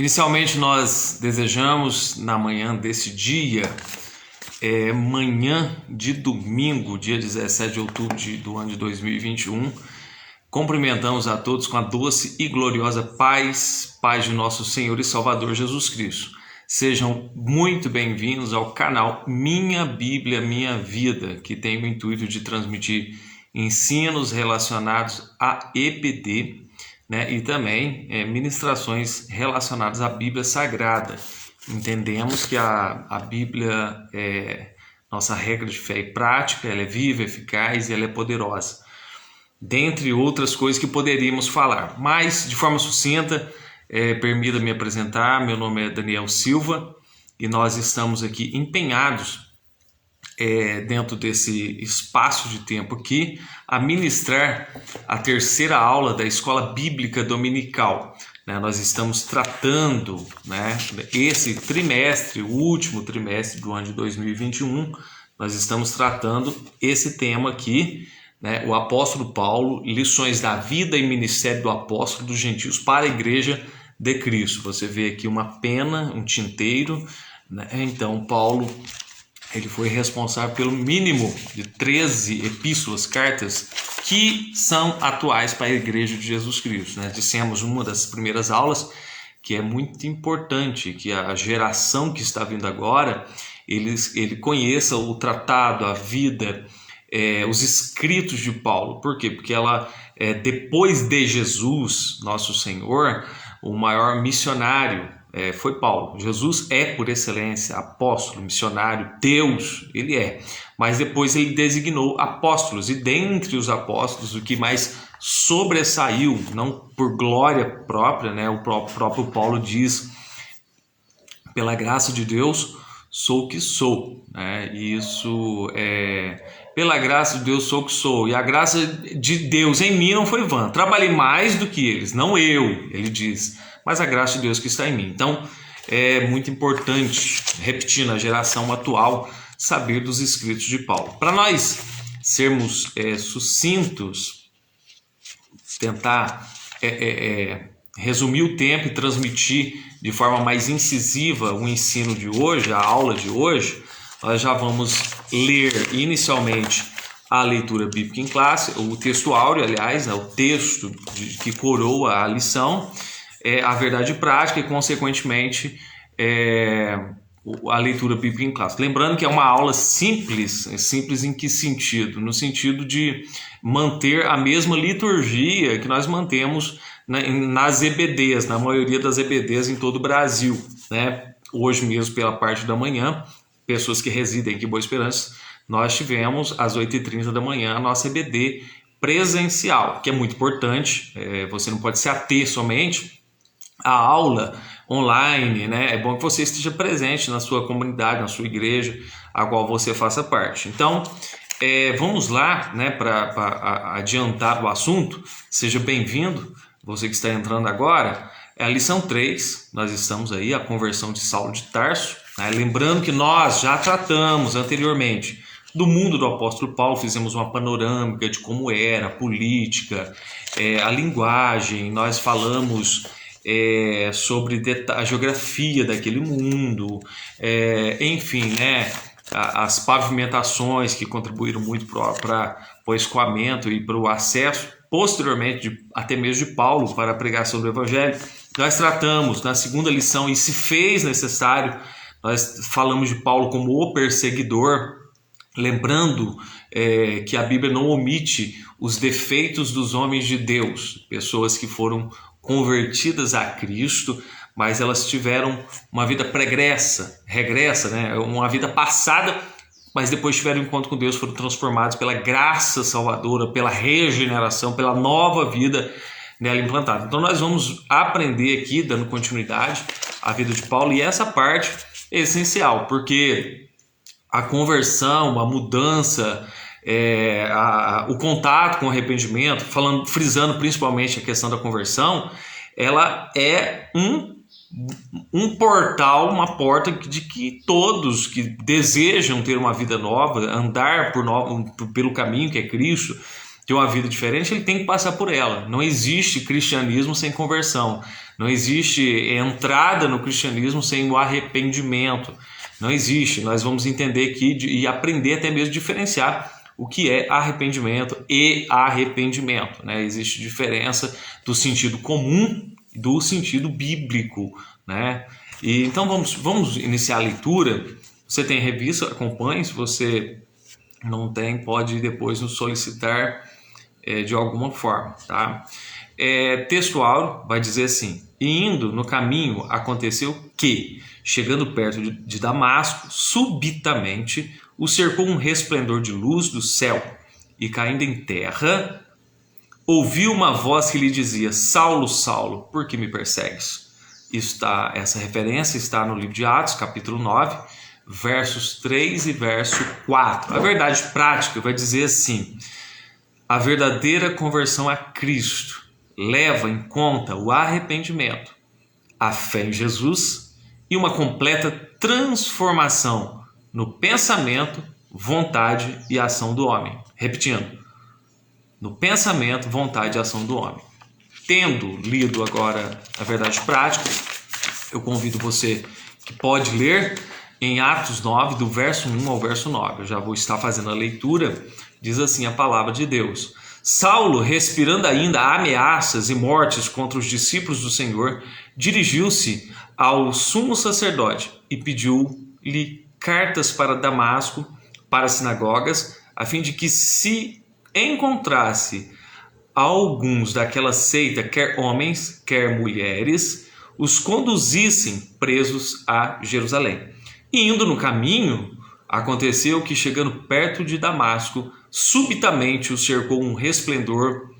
Inicialmente nós desejamos, na manhã desse dia, manhã de domingo, dia 17 de outubro do ano de 2021, cumprimentamos a todos com a doce e gloriosa paz de nosso Senhor e Salvador Jesus Cristo. Sejam muito bem-vindos ao canal Minha Bíblia, Minha Vida, que tem o intuito de transmitir ensinos relacionados a EBD, e também ministrações relacionadas à Bíblia Sagrada. Entendemos que a Bíblia é nossa regra de fé e prática, ela é viva, eficaz e ela é poderosa, dentre outras coisas que poderíamos falar. Mas, de forma sucinta, permita-me apresentar. Meu nome é Daniel Silva e nós estamos aqui empenhados dentro desse espaço de tempo aqui, a ministrar a terceira aula da Escola Bíblica Dominical. Nós estamos tratando esse trimestre, o último trimestre do ano de 2021, nós estamos tratando esse tema aqui, o apóstolo Paulo, lições da vida e ministério do apóstolo dos gentios para a igreja de Cristo. Você vê aqui uma pena, um tinteiro, Então Paulo, ele foi responsável pelo mínimo de 13 epístolas, cartas, que são atuais para a Igreja de Jesus Cristo. Dissemos uma das primeiras aulas que é muito importante que a geração que está vindo agora, ele conheça o tratado, a vida, os escritos de Paulo. Por quê? Porque ela, depois de Jesus, nosso Senhor, o maior missionário foi Paulo. Jesus é, por excelência, apóstolo, missionário, Deus, ele é. Mas depois ele designou apóstolos, e dentre os apóstolos, o que mais sobressaiu, não por glória própria, o próprio Paulo diz: pela graça de Deus, sou o que sou. Isso pela graça de Deus sou o que sou, e a graça de Deus em mim não foi vã. Trabalhei mais do que eles, não eu, ele diz, mas a graça de Deus que está em mim. Então, é muito importante, repetindo, a geração atual, saber dos escritos de Paulo. Para nós sermos sucintos, tentar resumir o tempo e transmitir de forma mais incisiva o ensino de hoje, a aula de hoje, nós já vamos ler inicialmente a leitura bíblica em classe, o texto áureo, aliás, o texto que coroa a lição, a verdade prática e, consequentemente, a leitura bíblica em classe. Lembrando que é uma aula simples em que sentido? No sentido de manter a mesma liturgia que nós mantemos nas EBDs, na maioria das EBDs em todo o Brasil. Hoje mesmo, pela parte da manhã, pessoas que residem aqui em Boa Esperança, nós tivemos às 8h30 da manhã a nossa EBD presencial, que é muito importante. Você não pode se ater somente a aula online, É bom que você esteja presente na sua comunidade, na sua igreja, a qual você faça parte. Então, vamos lá, para adiantar o assunto. Seja bem-vindo, você que está entrando agora. É a lição 3, nós estamos aí, a conversão de Saulo de Tarso. Lembrando que nós já tratamos anteriormente do mundo do apóstolo Paulo, fizemos uma panorâmica de como era a política, a linguagem, nós falamos sobre a geografia daquele mundo, enfim, as pavimentações que contribuíram muito para o escoamento e para o acesso, posteriormente, até mesmo de Paulo, para a pregação do Evangelho. Nós tratamos na segunda lição, e se fez necessário, nós falamos de Paulo como o perseguidor, lembrando que a Bíblia não omite os defeitos dos homens de Deus, pessoas que foram convertidas a Cristo, mas elas tiveram uma vida regressa, uma vida passada, mas depois tiveram encontro com Deus, foram transformados pela graça salvadora, pela regeneração, pela nova vida nela implantada. Então nós vamos aprender aqui, dando continuidade à vida de Paulo, e essa parte é essencial, porque a conversão, a mudança, o contato com o arrependimento, frisando principalmente a questão da conversão, ela é um portal, uma porta de que todos que desejam ter uma vida nova, andar pelo caminho que é Cristo, ter uma vida diferente, ele tem que passar por ela. Não existe cristianismo sem conversão. Não existe entrada no cristianismo sem o arrependimento. Não existe. Nós vamos entender aqui e aprender até mesmo a diferenciar o que é arrependimento e arrependimento, né? Existe diferença do sentido comum e do sentido bíblico, né? E então vamos iniciar a leitura. Você tem revista, acompanhe. Se você não tem, pode depois nos solicitar de alguma forma, tá? Textual vai dizer assim: e indo no caminho, aconteceu que, chegando perto de Damasco, subitamente o cercou um resplendor de luz do céu, e caindo em terra, ouviu uma voz que lhe dizia: Saulo, Saulo, por que me persegues? Essa referência está no livro de Atos, capítulo 9, versos 3 e verso 4. A verdade prática vai dizer assim: a verdadeira conversão a Cristo leva em conta o arrependimento, a fé em Jesus e uma completa transformação no pensamento, vontade e ação do homem. Repetindo, no pensamento, vontade e ação do homem. Tendo lido agora a verdade prática, eu convido você que pode ler em Atos 9, do verso 1 ao verso 9. Eu já vou estar fazendo a leitura. Diz assim a palavra de Deus: Saulo, respirando ainda ameaças e mortes contra os discípulos do Senhor, dirigiu-se ao sumo sacerdote e pediu-lhe cartas para Damasco, para as sinagogas, a fim de que, se encontrasse alguns daquela seita, quer homens, quer mulheres, os conduzissem presos a Jerusalém. E indo no caminho, aconteceu que, chegando perto de Damasco, subitamente o cercou um resplendor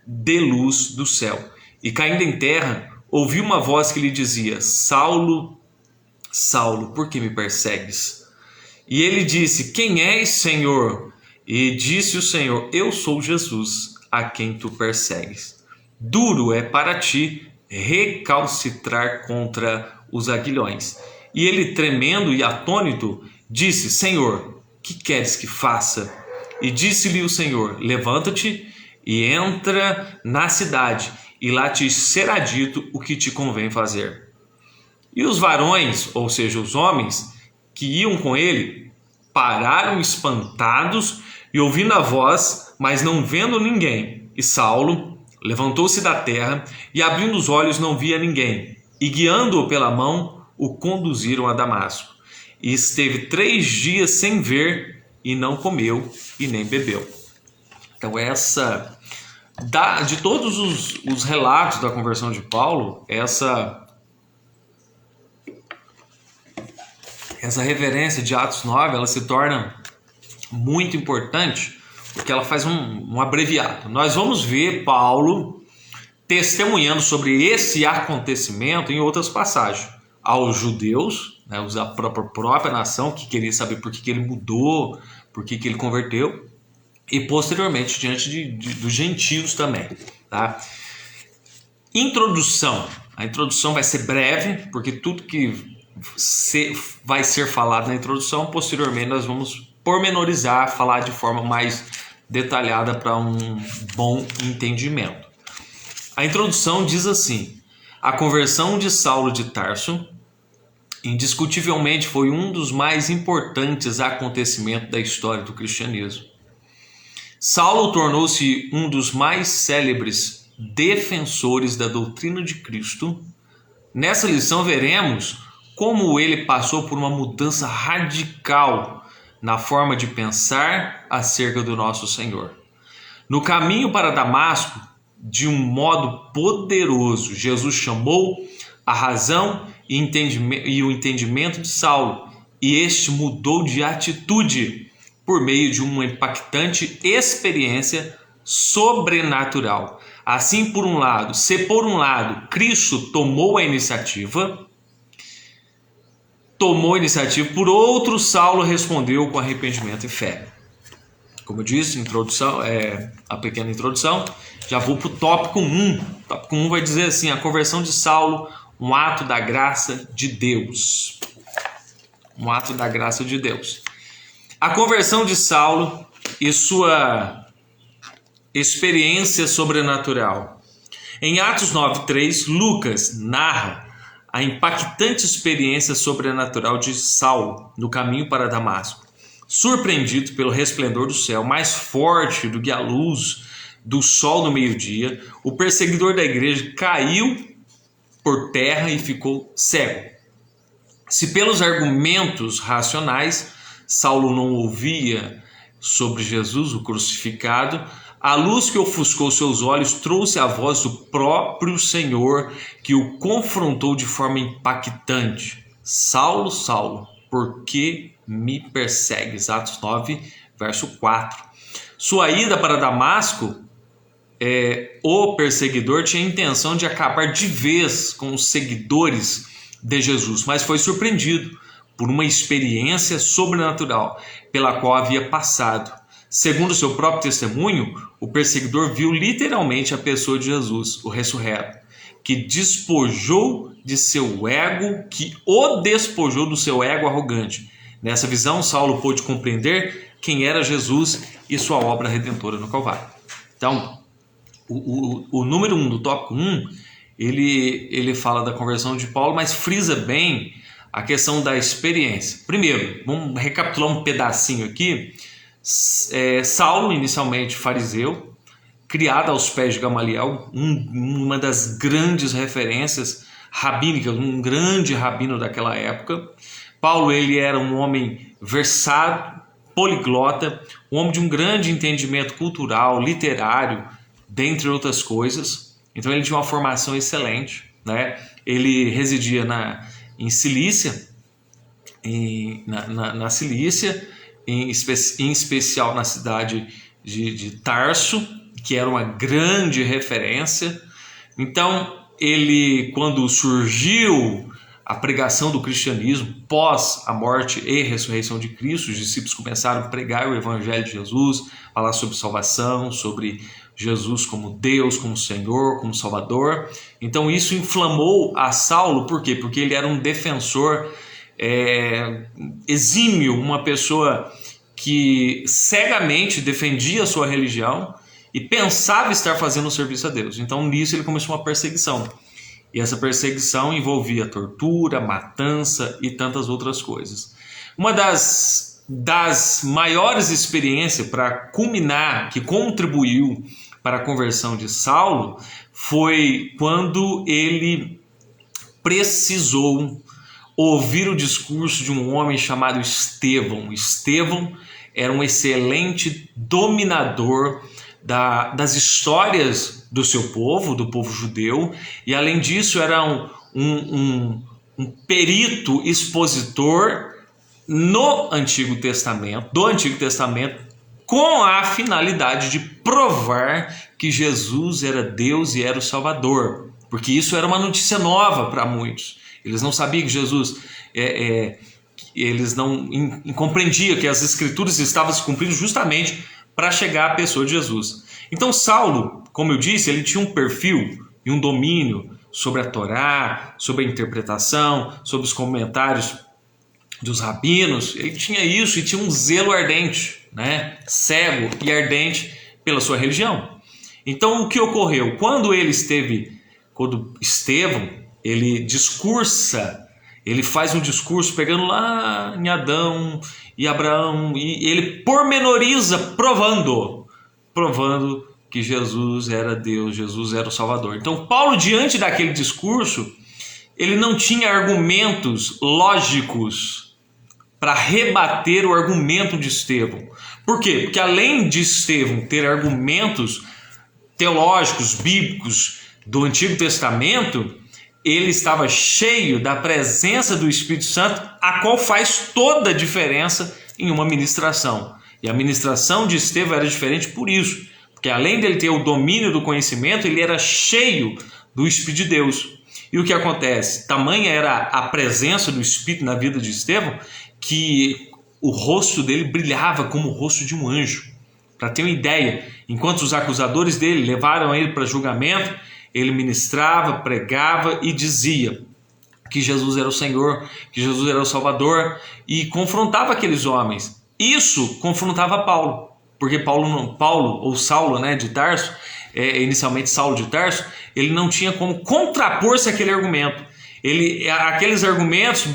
de luz do céu. E caindo em terra, ouviu uma voz que lhe dizia: Saulo, Saulo, por que me persegues? E ele disse: Quem és, Senhor? E disse o Senhor: Eu sou Jesus, a quem tu persegues. Duro é para ti recalcitrar contra os aguilhões. E ele, tremendo e atônito, disse: Senhor, que queres que faça? E disse-lhe o Senhor: Levanta-te e entra na cidade, e lá te será dito o que te convém fazer. E os varões, ou seja, os homens que iam com ele, pararam espantados e ouvindo a voz, mas não vendo ninguém. E Saulo levantou-se da terra e, abrindo os olhos, não via ninguém. E, guiando-o pela mão, o conduziram a Damasco. E esteve 3 dias sem ver, e não comeu e nem bebeu. Então de todos os relatos da conversão de Paulo, essa referência de Atos 9, ela se torna muito importante, porque ela faz um abreviado. Nós vamos ver Paulo testemunhando sobre esse acontecimento em outras passagens. Aos judeus, né, a própria nação, que queria saber por que ele mudou, por que ele converteu, e posteriormente diante dos gentios também. Tá? Introdução. A introdução vai ser breve, porque tudo que vai ser falado na introdução, posteriormente nós vamos pormenorizar, falar de forma mais detalhada para um bom entendimento. A introdução diz assim: a conversão de Saulo de Tarso indiscutivelmente foi um dos mais importantes acontecimentos da história do cristianismo. Saulo tornou-se um dos mais célebres defensores da doutrina de Cristo. Nessa lição veremos como ele passou por uma mudança radical na forma de pensar acerca do nosso Senhor. No caminho para Damasco, de um modo poderoso, Jesus chamou a razão e o entendimento de Saulo, e este mudou de atitude por meio de uma impactante experiência sobrenatural. Assim, por um lado, Cristo tomou a iniciativa, por outro, Saulo respondeu com arrependimento e fé. Como eu disse, a pequena introdução, já vou para o tópico 1. O tópico 1 vai dizer assim: a conversão de Saulo, um ato da graça de Deus. Um ato da graça de Deus. A conversão de Saulo e sua experiência sobrenatural. Em Atos 9:3, Lucas narra a impactante experiência sobrenatural de Saulo no caminho para Damasco. Surpreendido pelo resplendor do céu, mais forte do que a luz do sol no meio-dia, o perseguidor da igreja caiu por terra e ficou cego. Se pelos argumentos racionais Saulo não ouvia sobre Jesus, o crucificado, a luz que ofuscou seus olhos trouxe a voz do próprio Senhor, que o confrontou de forma impactante. Saulo, Saulo, por que me persegues? Atos 9, verso 4. Sua ida para Damasco, o perseguidor tinha a intenção de acabar de vez com os seguidores de Jesus, mas foi surpreendido por uma experiência sobrenatural pela qual havia passado. Segundo seu próprio testemunho, o perseguidor viu literalmente a pessoa de Jesus, o ressurreto, que despojou de seu ego, que o despojou do seu ego arrogante. Nessa visão, Saulo pôde compreender quem era Jesus e sua obra redentora no Calvário. Então, o número 1 do tópico 1, ele fala da conversão de Paulo, mas frisa bem a questão da experiência. Primeiro, vamos recapitular um pedacinho aqui. Saulo, inicialmente fariseu, criado aos pés de Gamaliel, uma das grandes referências rabínicas, um grande rabino daquela época. Paulo, ele era um homem versado, poliglota, um homem de um grande entendimento cultural, literário, dentre outras coisas. Então ele tinha uma formação excelente, né? Ele residia em Cilícia, na Cilícia, em especial na cidade de Tarso, que era uma grande referência. Então ele, quando surgiu a pregação do cristianismo pós a morte e ressurreição de Cristo, os discípulos começaram a pregar o evangelho de Jesus, falar sobre salvação, sobre Jesus como Deus, como Senhor, como Salvador. Então isso inflamou a Saulo. Por quê? Porque ele era um defensor exímio, uma pessoa que cegamente defendia a sua religião e pensava estar fazendo o serviço a Deus. Então nisso ele começou uma perseguição. E essa perseguição envolvia tortura, matança e tantas outras coisas. Uma das maiores experiências para culminar, que contribuiu para a conversão de Saulo, foi quando ele precisou ouvir o discurso de um homem chamado Estevão. Estevão era um excelente dominador das histórias do seu povo, do povo judeu, e além disso era um perito expositor do Antigo Testamento, com a finalidade de provar que Jesus era Deus e era o Salvador, porque isso era uma notícia nova para muitos. Eles não sabiam que Jesus, eles não compreendiam que as Escrituras estavam se cumprindo justamente para chegar à pessoa de Jesus. Então Saulo, como eu disse, ele tinha um perfil e um domínio sobre a Torá, sobre a interpretação, sobre os comentários dos rabinos. Ele tinha isso e tinha um zelo ardente, né? Cego e ardente pela sua religião. Então o que ocorreu? Quando Estevão, ele discursa, ele faz um discurso pegando lá em Adão e Abraão, e ele pormenoriza provando que Jesus era Deus, Jesus era o Salvador. Então Paulo, diante daquele discurso, ele não tinha argumentos lógicos para rebater o argumento de Estevão. Por quê? Porque além de Estevão ter argumentos teológicos, bíblicos do Antigo Testamento, ele estava cheio da presença do Espírito Santo, a qual faz toda a diferença em uma ministração. E a ministração de Estevão era diferente por isso, porque além dele ter o domínio do conhecimento, ele era cheio do Espírito de Deus. E o que acontece? Tamanha era a presença do Espírito na vida de Estevão, que o rosto dele brilhava como o rosto de um anjo. Para ter uma ideia, enquanto os acusadores dele levaram ele para julgamento, ele ministrava, pregava e dizia que Jesus era o Senhor, que Jesus era o Salvador, e confrontava aqueles homens. Isso confrontava Paulo. porque Paulo ou Saulo, né, de Tarso, inicialmente Saulo de Tarso, ele não tinha como contrapor-se àquele argumento. Aqueles argumentos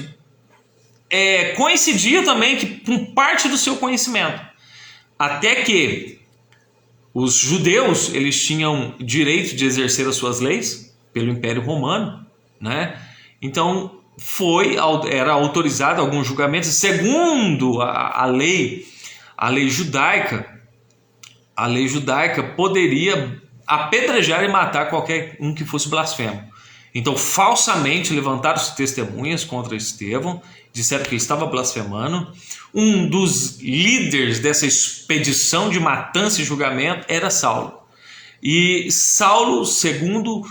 coincidiam também com parte do seu conhecimento. Até que os judeus, eles tinham direito de exercer as suas leis pelo Império Romano, né? Então era autorizado alguns julgamentos segundo a lei judaica. A lei judaica poderia apedrejar e matar qualquer um que fosse blasfemo. Então, falsamente levantaram-se testemunhas contra Estevão, disseram que ele estava blasfemando. Um dos líderes dessa expedição de matança e julgamento era Saulo. E Saulo, segundo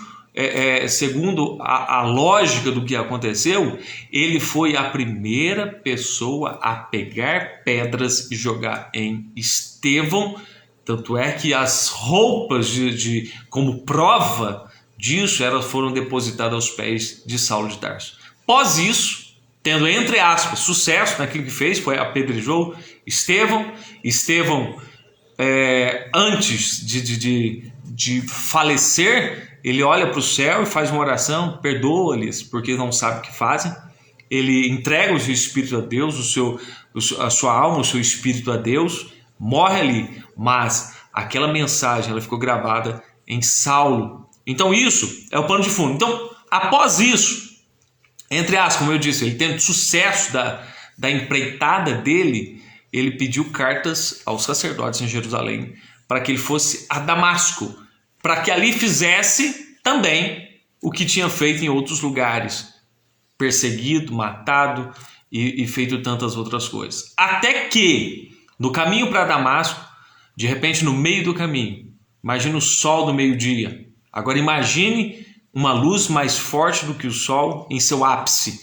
a lógica do que aconteceu, ele foi a primeira pessoa a pegar pedras e jogar em Estevão. Tanto é que as roupas como prova disso foram depositadas aos pés de Saulo de Tarso. Após isso, tendo, entre aspas, sucesso naquilo que fez, apedrejou Estevão. Estevão, antes de falecer, ele olha para o céu e faz uma oração: perdoa-lhes, porque não sabem o que fazem. Ele entrega o seu espírito a Deus, a sua alma, o seu espírito a Deus, morre ali, mas aquela mensagem ela ficou gravada em Saulo. Então isso é o pano de fundo. Então, após isso, entre aspas, como eu disse, ele tendo sucesso da empreitada dele, ele pediu cartas aos sacerdotes em Jerusalém para que ele fosse a Damasco, para que ali fizesse também o que tinha feito em outros lugares, perseguido, matado e feito tantas outras coisas. Até que, no caminho para Damasco, de repente, no meio do caminho, imagine o sol do meio-dia. Agora imagine uma luz mais forte do que o sol em seu ápice.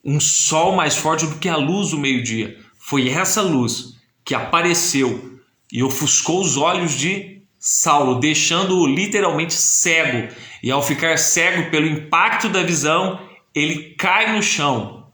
Um sol mais forte do que a luz do meio-dia. Foi essa luz que apareceu e ofuscou os olhos de Saulo, deixando-o literalmente cego. E ao ficar cego pelo impacto da visão, ele cai no chão.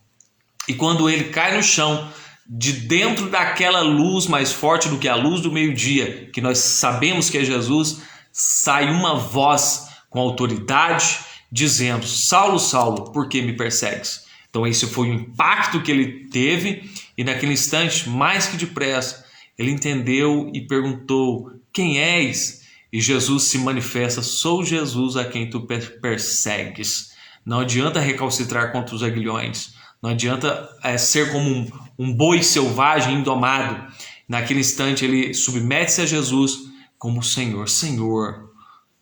E quando ele cai no chão, de dentro daquela luz mais forte do que a luz do meio-dia, que nós sabemos que é Jesus, sai uma voz com autoridade dizendo: Saulo, Saulo, por que me persegues? Então esse foi o impacto que ele teve, e naquele instante, mais que depressa, ele entendeu e perguntou: quem és? E Jesus se manifesta: sou Jesus a quem tu persegues. Não adianta recalcitrar contra os aguilhões, não adianta ser como um boi selvagem indomado. Naquele instante ele submete-se a Jesus como Senhor. Senhor,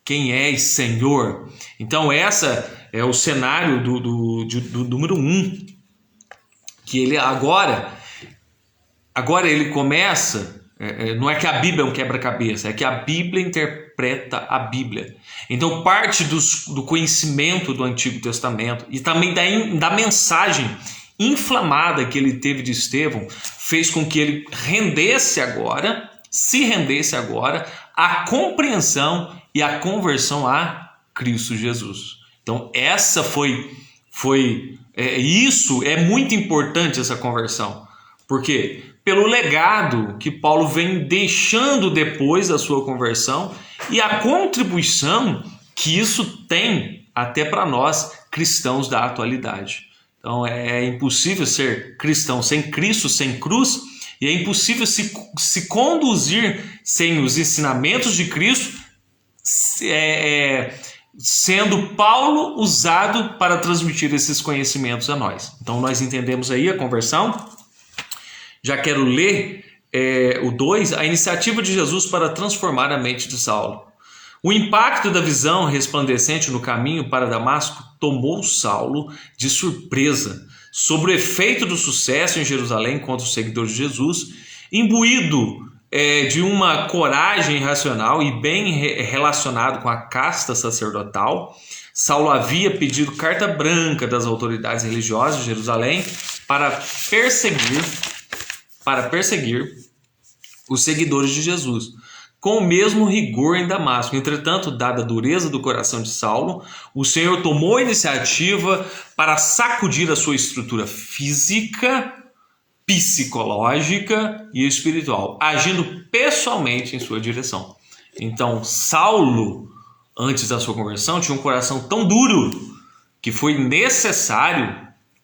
quem és, Senhor? Então essa é o cenário do número 1, que ele agora ele começa, não é que a Bíblia é um quebra-cabeça, é que a Bíblia interpreta a Bíblia. Então parte do conhecimento do Antigo Testamento e também da mensagem inflamada que ele teve de Estevão fez com que ele se rendesse agora à compreensão e à conversão a Cristo Jesus. Então essa isso é muito importante, essa conversão. Por quê? Pelo legado que Paulo vem deixando depois da sua conversão e a contribuição que isso tem até para nós cristãos da atualidade. Então é impossível ser cristão sem Cristo, sem cruz, e é impossível se conduzir sem os ensinamentos de Cristo, sendo Paulo usado para transmitir esses conhecimentos a nós. Então nós entendemos aí a conversão. Já quero ler o 2, a iniciativa de Jesus para transformar a mente de Saulo. O impacto da visão resplandecente no caminho para Damasco tomou Saulo de surpresa. Sobre o efeito do sucesso em Jerusalém contra os seguidores de Jesus, imbuído de uma coragem irracional e bem relacionado com a casta sacerdotal, Saulo havia pedido carta branca das autoridades religiosas de Jerusalém para perseguir os seguidores de Jesus, com o mesmo rigor em Damasco. Entretanto, dada a dureza do coração de Saulo, o Senhor tomou a iniciativa para sacudir a sua estrutura física psicológica e espiritual, agindo pessoalmente em sua direção. Então, Saulo, antes da sua conversão, tinha um coração tão duro que foi necessário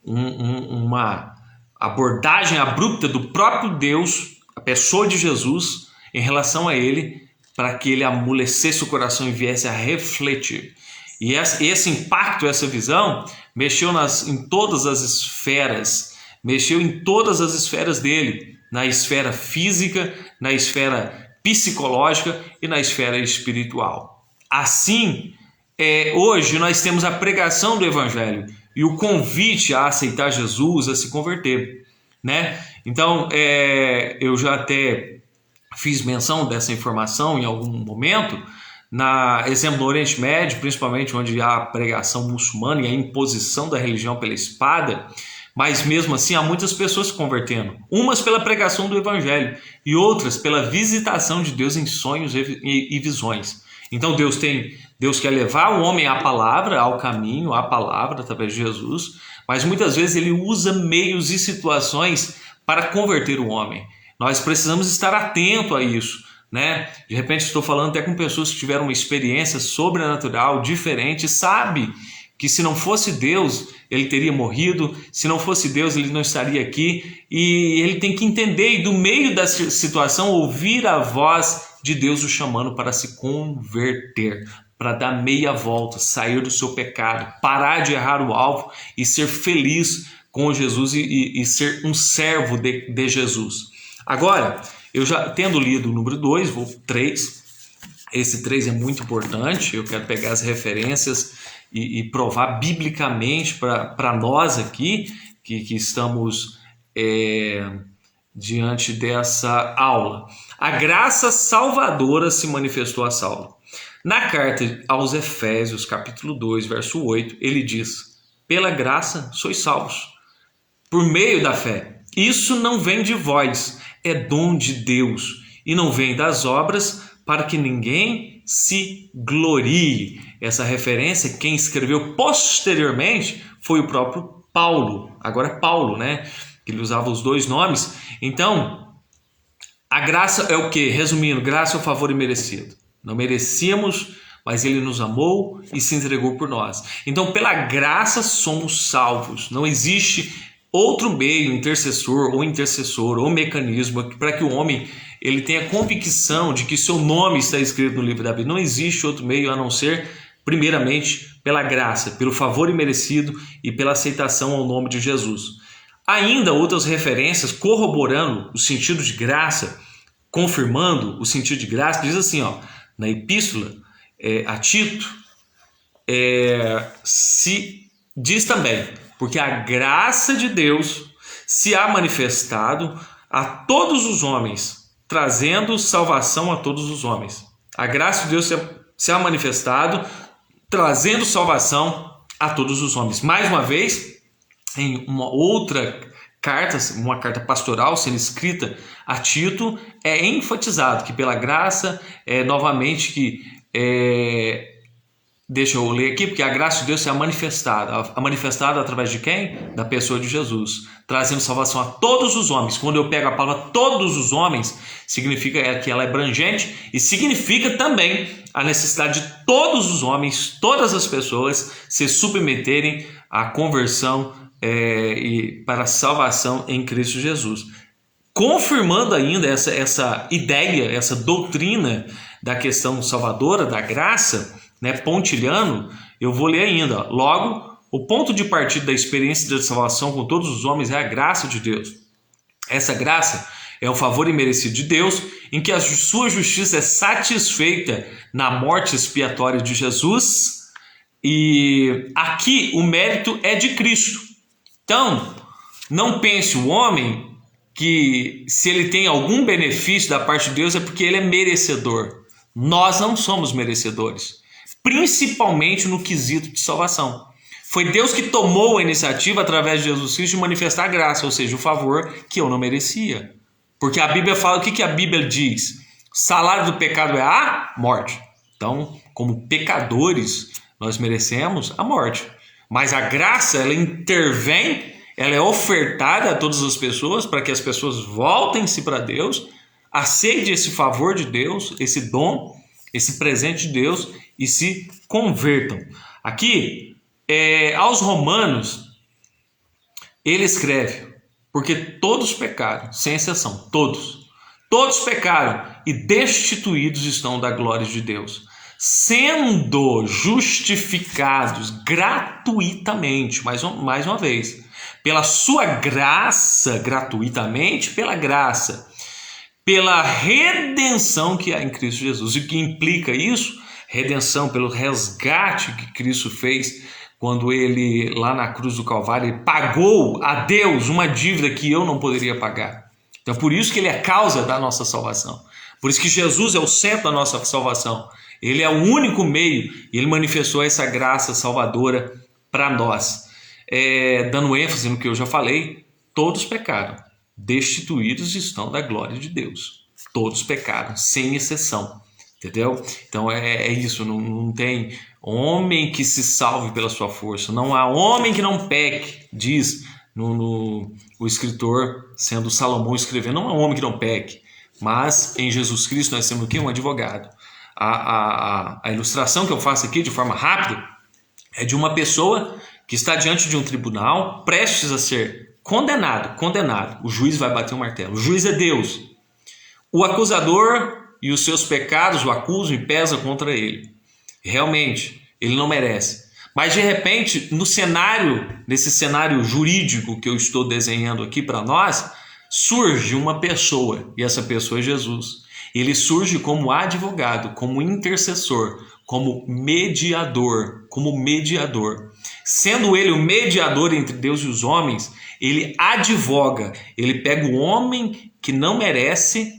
uma abordagem abrupta do próprio Deus, a pessoa de Jesus, em relação a ele, para que ele amolecesse o coração e viesse a refletir. E esse impacto, essa visão, mexeu em todas as esferas, mexeu em todas as esferas dele, na esfera física, na esfera psicológica e na esfera espiritual. Assim, hoje nós temos a pregação do Evangelho e o convite a aceitar Jesus, a se converter, né? Então, eu já até fiz menção dessa informação em algum momento, exemplo, no Oriente Médio, principalmente onde há a pregação muçulmana e a imposição da religião pela espada, mas mesmo assim há muitas pessoas se convertendo, umas pela pregação do Evangelho e outras pela visitação de Deus em sonhos e visões. Então Deus quer levar o homem à palavra, ao caminho, à palavra através de Jesus, mas muitas vezes ele usa meios e situações para converter o homem. Nós precisamos estar atento a isso, né? De repente estou falando até com pessoas que tiveram uma experiência sobrenatural, diferente, sabe que se não fosse Deus, ele teria morrido, se não fosse Deus, ele não estaria aqui, e ele tem que entender, e do meio da situação, ouvir a voz de Deus o chamando para se converter, para dar meia volta, sair do seu pecado, parar de errar o alvo e ser feliz com Jesus e ser um servo de Jesus. Agora, eu já tendo lido o número 2, vou 3. Esse 3 é muito importante, eu quero pegar as referências e provar biblicamente para nós aqui, que estamos diante dessa aula. A graça salvadora se manifestou a Saulo. Na carta aos Efésios, capítulo 2, verso 8, ele diz: pela graça sois salvos, por meio da fé. Isso não vem de vós, é dom de Deus, e não vem das obras, para que ninguém se glorie. Essa referência, quem escreveu posteriormente foi o próprio Paulo. Agora é Paulo, né? Ele usava os dois nomes. Então, a graça é o quê? Resumindo, graça é o favor imerecido. Não merecíamos, mas ele nos amou e se entregou por nós. Então, pela graça somos salvos. Não existe outro meio, intercessor ou mecanismo para que o homem ele tenha convicção de que seu nome está escrito no livro da Bíblia. Não existe outro meio a não ser, primeiramente, pela graça, pelo favor imerecido e pela aceitação ao nome de Jesus. Ainda outras referências corroborando o sentido de graça, confirmando o sentido de graça, diz assim, na epístola a Tito, se diz também, porque a graça de Deus se há manifestado a todos os homens, trazendo salvação a todos os homens. A graça de Deus se há manifestado, trazendo salvação a todos os homens. Mais uma vez, em uma outra carta, uma carta pastoral sendo escrita a Tito, é enfatizado que pela graça, novamente, deixa eu ler aqui, porque a graça de Deus se é manifestada através de quem? Da pessoa de Jesus, trazendo salvação a todos os homens. Quando eu pego a palavra todos os homens, significa que ela é abrangente e significa também a necessidade de todos os homens, todas as pessoas se submeterem à conversão e para a salvação em Cristo Jesus. Confirmando ainda essa ideia, essa doutrina da questão salvadora, da graça, pontilhando, eu vou ler ainda. Logo, o ponto de partida da experiência de salvação com todos os homens é a graça de Deus. Essa graça é o favor imerecido de Deus, em que a sua justiça é satisfeita na morte expiatória de Jesus, e aqui o mérito é de Cristo. Então, não pense o homem que se ele tem algum benefício da parte de Deus é porque ele é merecedor. Nós não somos merecedores, principalmente no quesito de salvação. Foi Deus que tomou a iniciativa através de Jesus Cristo de manifestar a graça, ou seja, o favor que eu não merecia. Porque a Bíblia fala, o que a Bíblia diz? O salário do pecado é a morte. Então, como pecadores, nós merecemos a morte. Mas a graça, ela intervém ela é ofertada a todas as pessoas para que as pessoas voltem-se para Deus, aceitem esse favor de Deus, esse dom, esse presente de Deus e se convertam. Aqui, aos Romanos, ele escreve, porque todos pecaram, sem exceção, todos pecaram e destituídos estão da glória de Deus, sendo justificados gratuitamente, mais uma vez, pela sua graça, gratuitamente pela graça, pela redenção que há em Cristo Jesus. E o que implica isso? Redenção pelo resgate que Cristo fez quando ele, lá na cruz do Calvário, ele pagou a Deus uma dívida que eu não poderia pagar. Então, por isso que ele é a causa da nossa salvação. Por isso que Jesus é o centro da nossa salvação. Ele é o único meio e ele manifestou essa graça salvadora para nós. Dando ênfase no que eu já falei, todos pecaram, destituídos estão da glória de Deus. Todos pecaram, sem exceção. Entendeu? Então é isso, não tem homem que se salve pela sua força, não há homem que não peque, diz o escritor, sendo Salomão escrevendo, não há homem que não peque, mas em Jesus Cristo nós temos o quê? Um advogado. A ilustração que eu faço aqui de forma rápida é de uma pessoa que está diante de um tribunal, prestes a ser condenado, o juiz vai bater o martelo, o juiz é Deus, o acusador e os seus pecados o acusam e pesam contra ele. Realmente, ele não merece. Mas de repente, nesse cenário jurídico que eu estou desenhando aqui para nós, surge uma pessoa, e essa pessoa é Jesus. Ele surge como advogado, como intercessor, como mediador. Sendo ele o mediador entre Deus e os homens, ele advoga, ele pega o homem que não merece,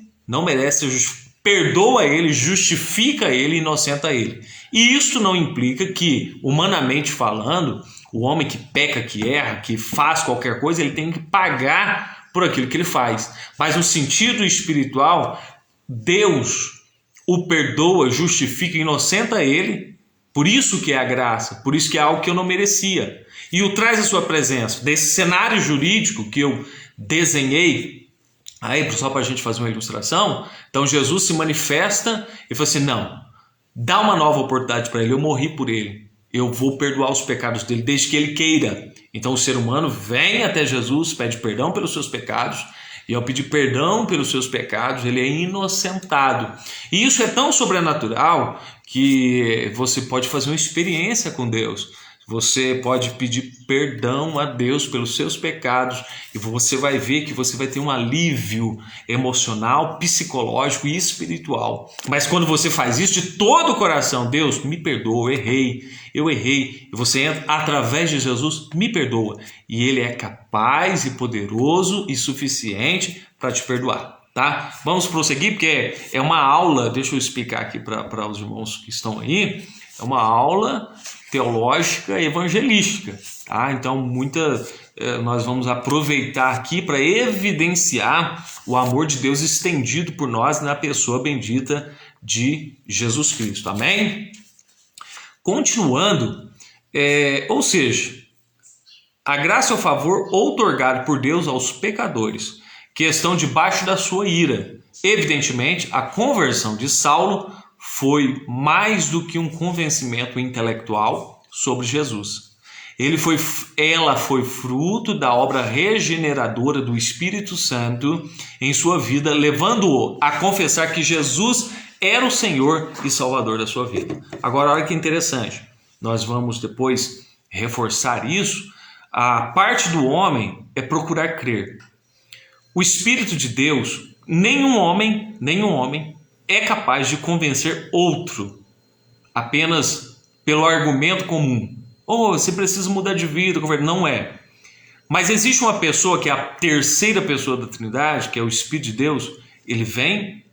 perdoa ele, justifica ele, inocenta ele. E isso não implica que, humanamente falando, o homem que peca, que erra, que faz qualquer coisa, ele tem que pagar por aquilo que ele faz. Mas no sentido espiritual, Deus o perdoa, justifica, inocenta ele, por isso que é a graça, por isso que é algo que eu não merecia. E o traz à sua presença. Desse cenário jurídico que eu desenhei, aí, só para a gente fazer uma ilustração, então Jesus se manifesta e fala assim, não, dá uma nova oportunidade para ele, eu morri por ele, eu vou perdoar os pecados dele, desde que ele queira. Então o ser humano vem até Jesus, pede perdão pelos seus pecados, e ao pedir perdão pelos seus pecados, ele é inocentado. E isso é tão sobrenatural que você pode fazer uma experiência com Deus. Você pode pedir perdão a Deus pelos seus pecados e você vai ver que você vai ter um alívio emocional, psicológico e espiritual. Mas quando você faz isso de todo o coração, Deus, me perdoa, eu errei. E você entra através de Jesus, me perdoa. E Ele é capaz e poderoso e suficiente para te perdoar. Tá? Vamos prosseguir, porque é uma aula, deixa eu explicar aqui para os irmãos que estão aí, é uma aula teológica e evangelística, tá? Então nós vamos aproveitar aqui para evidenciar o amor de Deus estendido por nós na pessoa bendita de Jesus Cristo, amém? Continuando, ou seja, a graça é o favor outorgado por Deus aos pecadores que estão debaixo da sua ira. Evidentemente, a conversão de Saulo foi mais do que um convencimento intelectual sobre Jesus. Ela foi fruto da obra regeneradora do Espírito Santo em sua vida, levando-o a confessar que Jesus era o Senhor e Salvador da sua vida. Agora, olha que interessante, nós vamos depois reforçar isso. A parte do homem é procurar crer. O Espírito de Deus, nenhum homem é capaz de convencer outro apenas pelo argumento comum. Você precisa mudar de vida, não é. Mas existe uma pessoa que é a terceira pessoa da Trindade, que é o Espírito de Deus. Ele vem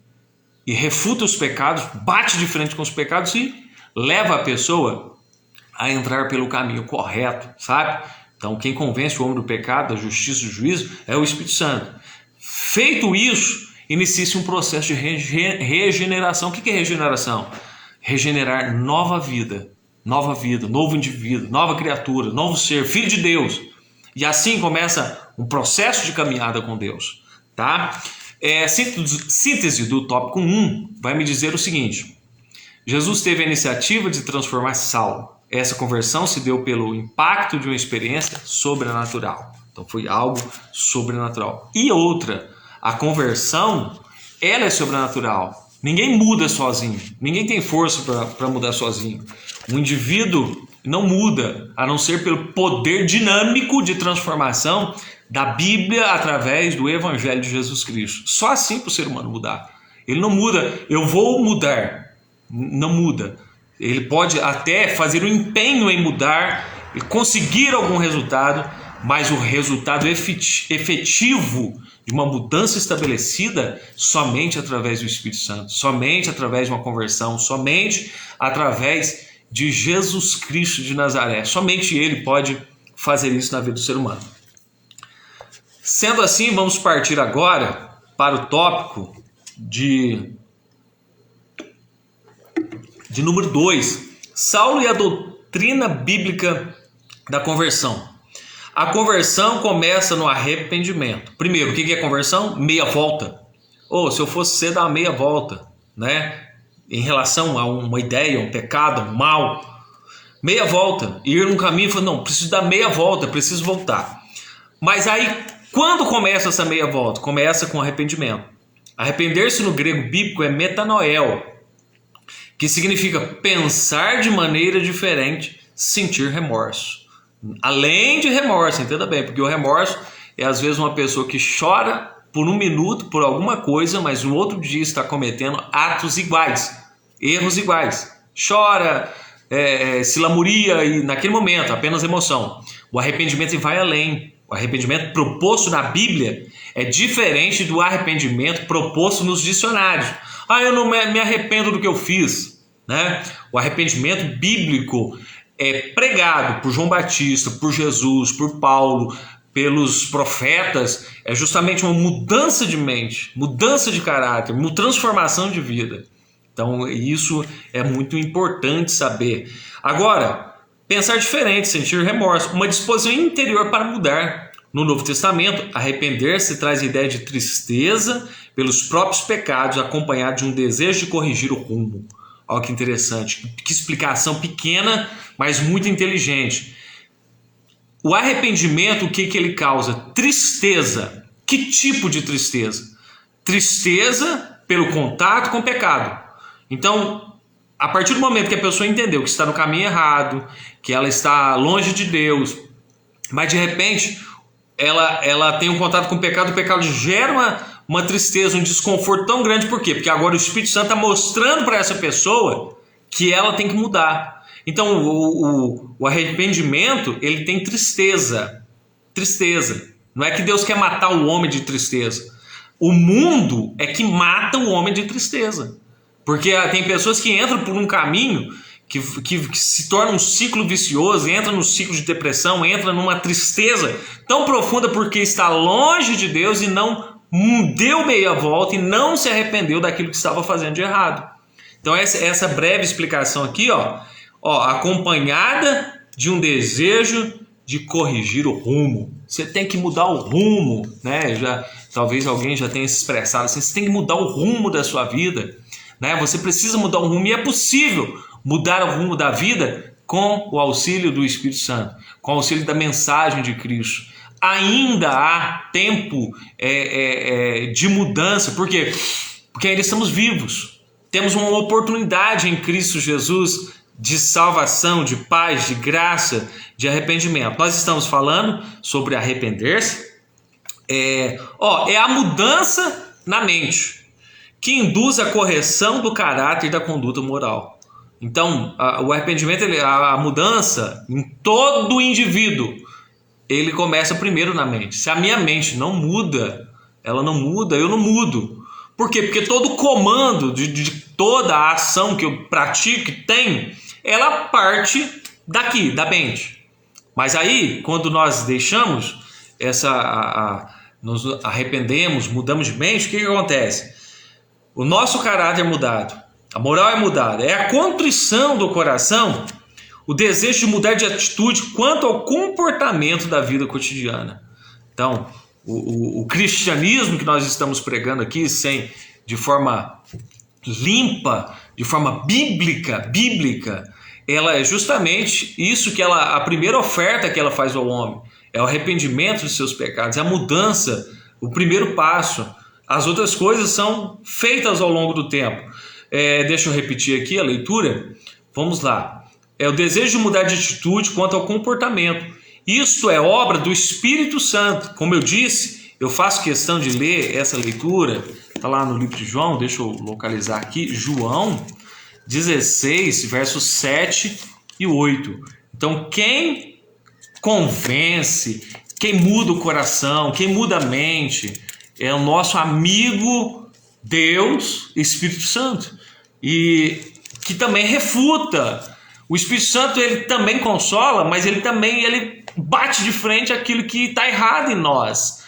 e refuta os pecados, bate de frente com os pecados e leva a pessoa a entrar pelo caminho correto, sabe? Então quem convence o homem do pecado, da justiça e do juízo é o Espírito Santo. Feito isso, inicia-se um processo de regeneração. O que é regeneração? Regenerar nova vida, novo indivíduo, nova criatura, novo ser, filho de Deus. E assim começa um processo de caminhada com Deus, tá? Síntese do tópico 1 vai me dizer o seguinte: Jesus teve a iniciativa de transformar Saulo. Essa conversão se deu pelo impacto de uma experiência sobrenatural. Então foi algo sobrenatural. E outra, a conversão, ela é sobrenatural. Ninguém muda sozinho. Ninguém tem força para mudar sozinho. O indivíduo não muda, a não ser pelo poder dinâmico de transformação da Bíblia através do Evangelho de Jesus Cristo. Só assim para o ser humano mudar. Ele não muda, eu vou mudar. Não muda. Ele pode até fazer um empenho em mudar e conseguir algum resultado, mas o resultado efetivo de uma mudança estabelecida somente através do Espírito Santo, somente através de uma conversão, somente através de Jesus Cristo de Nazaré. Somente Ele pode fazer isso na vida do ser humano. Sendo assim, vamos partir agora para o tópico de número 2, Saulo e a doutrina bíblica da conversão. A conversão começa no arrependimento. Primeiro, o que é conversão? Meia volta. Se eu fosse você, dar uma meia volta, né? Em relação a uma ideia, um pecado, um mal. Meia volta. Ir num caminho e falar, não, preciso dar meia volta, preciso voltar. Mas aí, quando começa essa meia volta? Começa com arrependimento. Arrepender-se no grego bíblico é metanoel, que significa pensar de maneira diferente, sentir remorso. Além de remorso, entenda bem, porque o remorso é às vezes uma pessoa que chora por um minuto por alguma coisa, mas no outro dia está cometendo atos iguais, erros iguais. Chora, se lamuria e naquele momento apenas emoção. O arrependimento vai além. O arrependimento proposto na Bíblia é diferente do arrependimento proposto nos dicionários. Eu não me arrependo do que eu fiz, né? O arrependimento bíblico é pregado por João Batista, por Jesus, por Paulo, pelos profetas, é justamente uma mudança de mente, mudança de caráter, uma transformação de vida. Então isso é muito importante saber. Agora, pensar diferente, sentir remorso, uma disposição interior para mudar. No Novo Testamento, arrepender-se traz a ideia de tristeza pelos próprios pecados, acompanhado de um desejo de corrigir o rumo. Olha que interessante, que explicação pequena, mas muito inteligente. O arrependimento, o que ele causa? Tristeza. Que tipo de tristeza? Tristeza pelo contato com o pecado. Então, a partir do momento que a pessoa entendeu que está no caminho errado, que ela está longe de Deus, mas de repente ela tem um contato com o pecado gera uma tristeza, um desconforto tão grande. Por quê? Porque agora o Espírito Santo está mostrando para essa pessoa que ela tem que mudar. Então o arrependimento, ele tem tristeza. Não é que Deus quer matar o homem de tristeza. O mundo é que mata o homem de tristeza. Porque tem pessoas que entram por um caminho que se torna um ciclo vicioso, entra no ciclo de depressão, entra numa tristeza tão profunda porque está longe de Deus e não deu meia volta e não se arrependeu daquilo que estava fazendo de errado. Então essa breve explicação aqui, acompanhada de um desejo de corrigir o rumo. Você tem que mudar o rumo, né? Talvez alguém já tenha se expressado assim, você tem que mudar o rumo da sua vida, né? Você precisa mudar o rumo e é possível mudar o rumo da vida com o auxílio do Espírito Santo, com o auxílio da mensagem de Cristo. Ainda há tempo de mudança. Por quê? Porque ainda estamos vivos. Temos uma oportunidade em Cristo Jesus de salvação, de paz, de graça, de arrependimento. Nós estamos falando sobre arrepender-se. É a mudança na mente que induz a correção do caráter e da conduta moral. Então, o arrependimento, a mudança em todo o indivíduo, ele começa primeiro na mente. Se a minha mente não muda, ela não muda, eu não mudo. Por quê? Porque todo comando de toda a ação que eu pratico, que tenho, ela parte daqui, da mente. Mas aí, quando nós deixamos nos arrependemos, mudamos de mente, o que acontece? O nosso caráter é mudado. A moral é mudada. É a contrição do coração o desejo de mudar de atitude quanto ao comportamento da vida cotidiana. Então, o cristianismo que nós estamos pregando aqui, de forma limpa, de forma bíblica, ela é justamente isso que a primeira oferta que ela faz ao homem, é o arrependimento dos seus pecados, é a mudança, o primeiro passo. As outras coisas são feitas ao longo do tempo. Deixa eu repetir aqui a leitura. Vamos lá. É o desejo de mudar de atitude quanto ao comportamento. Isto é obra do Espírito Santo. Como eu disse, eu faço questão de ler essa leitura. Está lá no livro de João, deixa eu localizar aqui. João 16, versos 7 e 8. Então, quem convence, quem muda o coração, quem muda a mente, é o nosso amigo Deus, Espírito Santo. E que também refuta. O Espírito Santo, ele também consola, mas ele bate de frente aquilo que está errado em nós.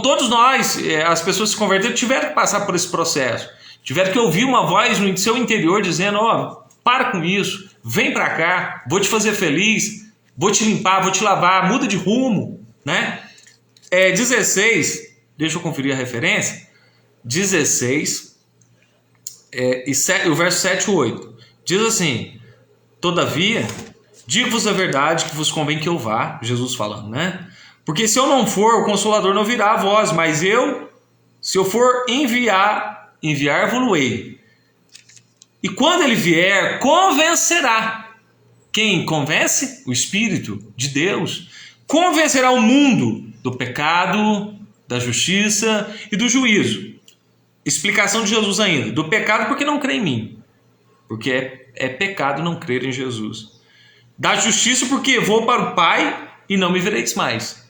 Todos nós, as pessoas que se converteram, tiveram que passar por esse processo. Tiveram que ouvir uma voz no seu interior dizendo: para com isso, vem para cá, vou te fazer feliz, vou te limpar, vou te lavar, muda de rumo, né? 16, deixa eu conferir a referência, 16, o verso 7 e 8, diz assim: todavia, digo-vos a verdade que vos convém que eu vá, Jesus falando, né? Porque se eu não for, o Consolador não virá a vós, mas se eu for enviar-vos-ei. E quando ele vier, convencerá. Quem convence? O Espírito de Deus. Convencerá o mundo do pecado, da justiça e do juízo. Explicação de Jesus ainda. Do pecado porque não crê em mim. Porque é pecado não crer em Jesus. Da justiça porque vou para o Pai e não me vereis mais.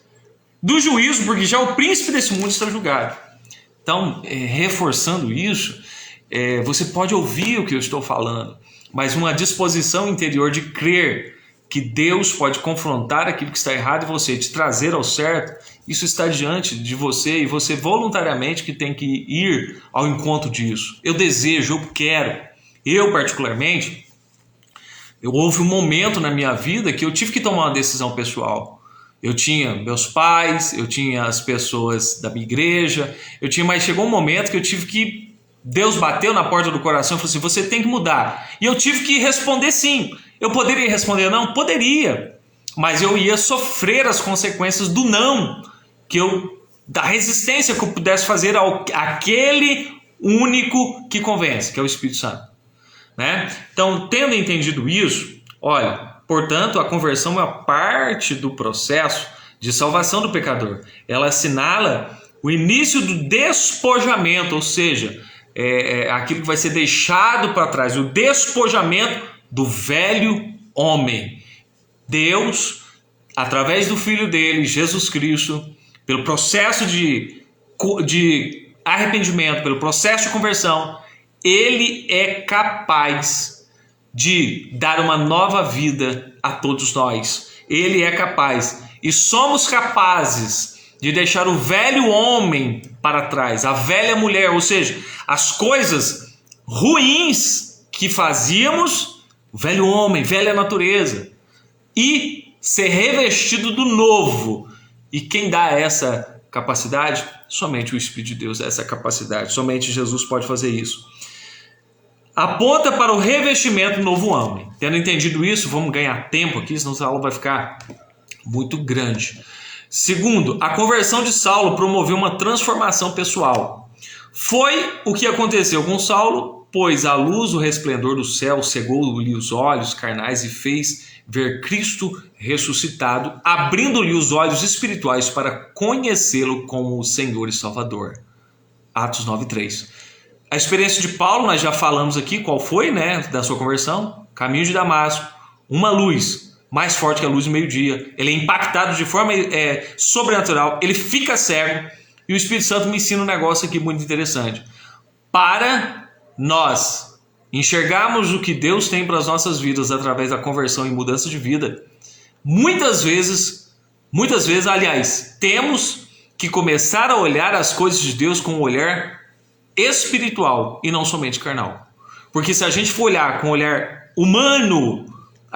Do juízo porque já o príncipe desse mundo está julgado. Então, reforçando isso, você pode ouvir o que eu estou falando, mas uma disposição interior de crer que Deus pode confrontar aquilo que está errado em você, te trazer ao certo, isso está diante de você e você voluntariamente que tem que ir ao encontro disso. Eu desejo, eu quero. Eu, particularmente, houve um momento na minha vida que eu tive que tomar uma decisão pessoal. Eu tinha meus pais, eu tinha as pessoas da minha igreja, mas chegou um momento que eu tive que... Deus bateu na porta do coração e falou assim: você tem que mudar. E eu tive que responder sim. Eu poderia responder não? Poderia. Mas eu ia sofrer as consequências do não, da resistência que eu pudesse fazer àquele único que convence, que é o Espírito Santo. Né? Então, tendo entendido isso, olha... Portanto, a conversão é uma parte do processo de salvação do pecador. Ela assinala o início do despojamento, ou seja, aquilo que vai ser deixado para trás, o despojamento do velho homem. Deus, através do Filho dele, Jesus Cristo, pelo processo de arrependimento, pelo processo de conversão, ele é capaz de dar uma nova vida a todos nós. Ele é capaz. E somos capazes de deixar o velho homem para trás, a velha mulher, ou seja, as coisas ruins que fazíamos, o velho homem, velha natureza, e ser revestido do novo. E quem dá essa capacidade? Somente o Espírito de Deus dá essa capacidade. Somente Jesus pode fazer isso. Aponta para o revestimento do novo homem. Tendo entendido isso, vamos ganhar tempo aqui, senão a aula vai ficar muito grande. Segundo, a conversão de Saulo promoveu uma transformação pessoal. Foi o que aconteceu com Saulo, pois a luz, o resplendor do céu cegou-lhe os olhos carnais e fez ver Cristo ressuscitado, abrindo-lhe os olhos espirituais para conhecê-lo como o Senhor e Salvador. Atos 9:3. A experiência de Paulo, nós já falamos aqui qual foi, né, da sua conversão. Caminho de Damasco, uma luz mais forte que a luz do meio-dia. Ele é impactado de forma sobrenatural, ele fica cego. E o Espírito Santo me ensina um negócio aqui muito interessante. Para nós enxergarmos o que Deus tem para as nossas vidas através da conversão e mudança de vida, muitas vezes, aliás, temos que começar a olhar as coisas de Deus com um olhar espiritual e não somente carnal. Porque se a gente for olhar com um olhar humano,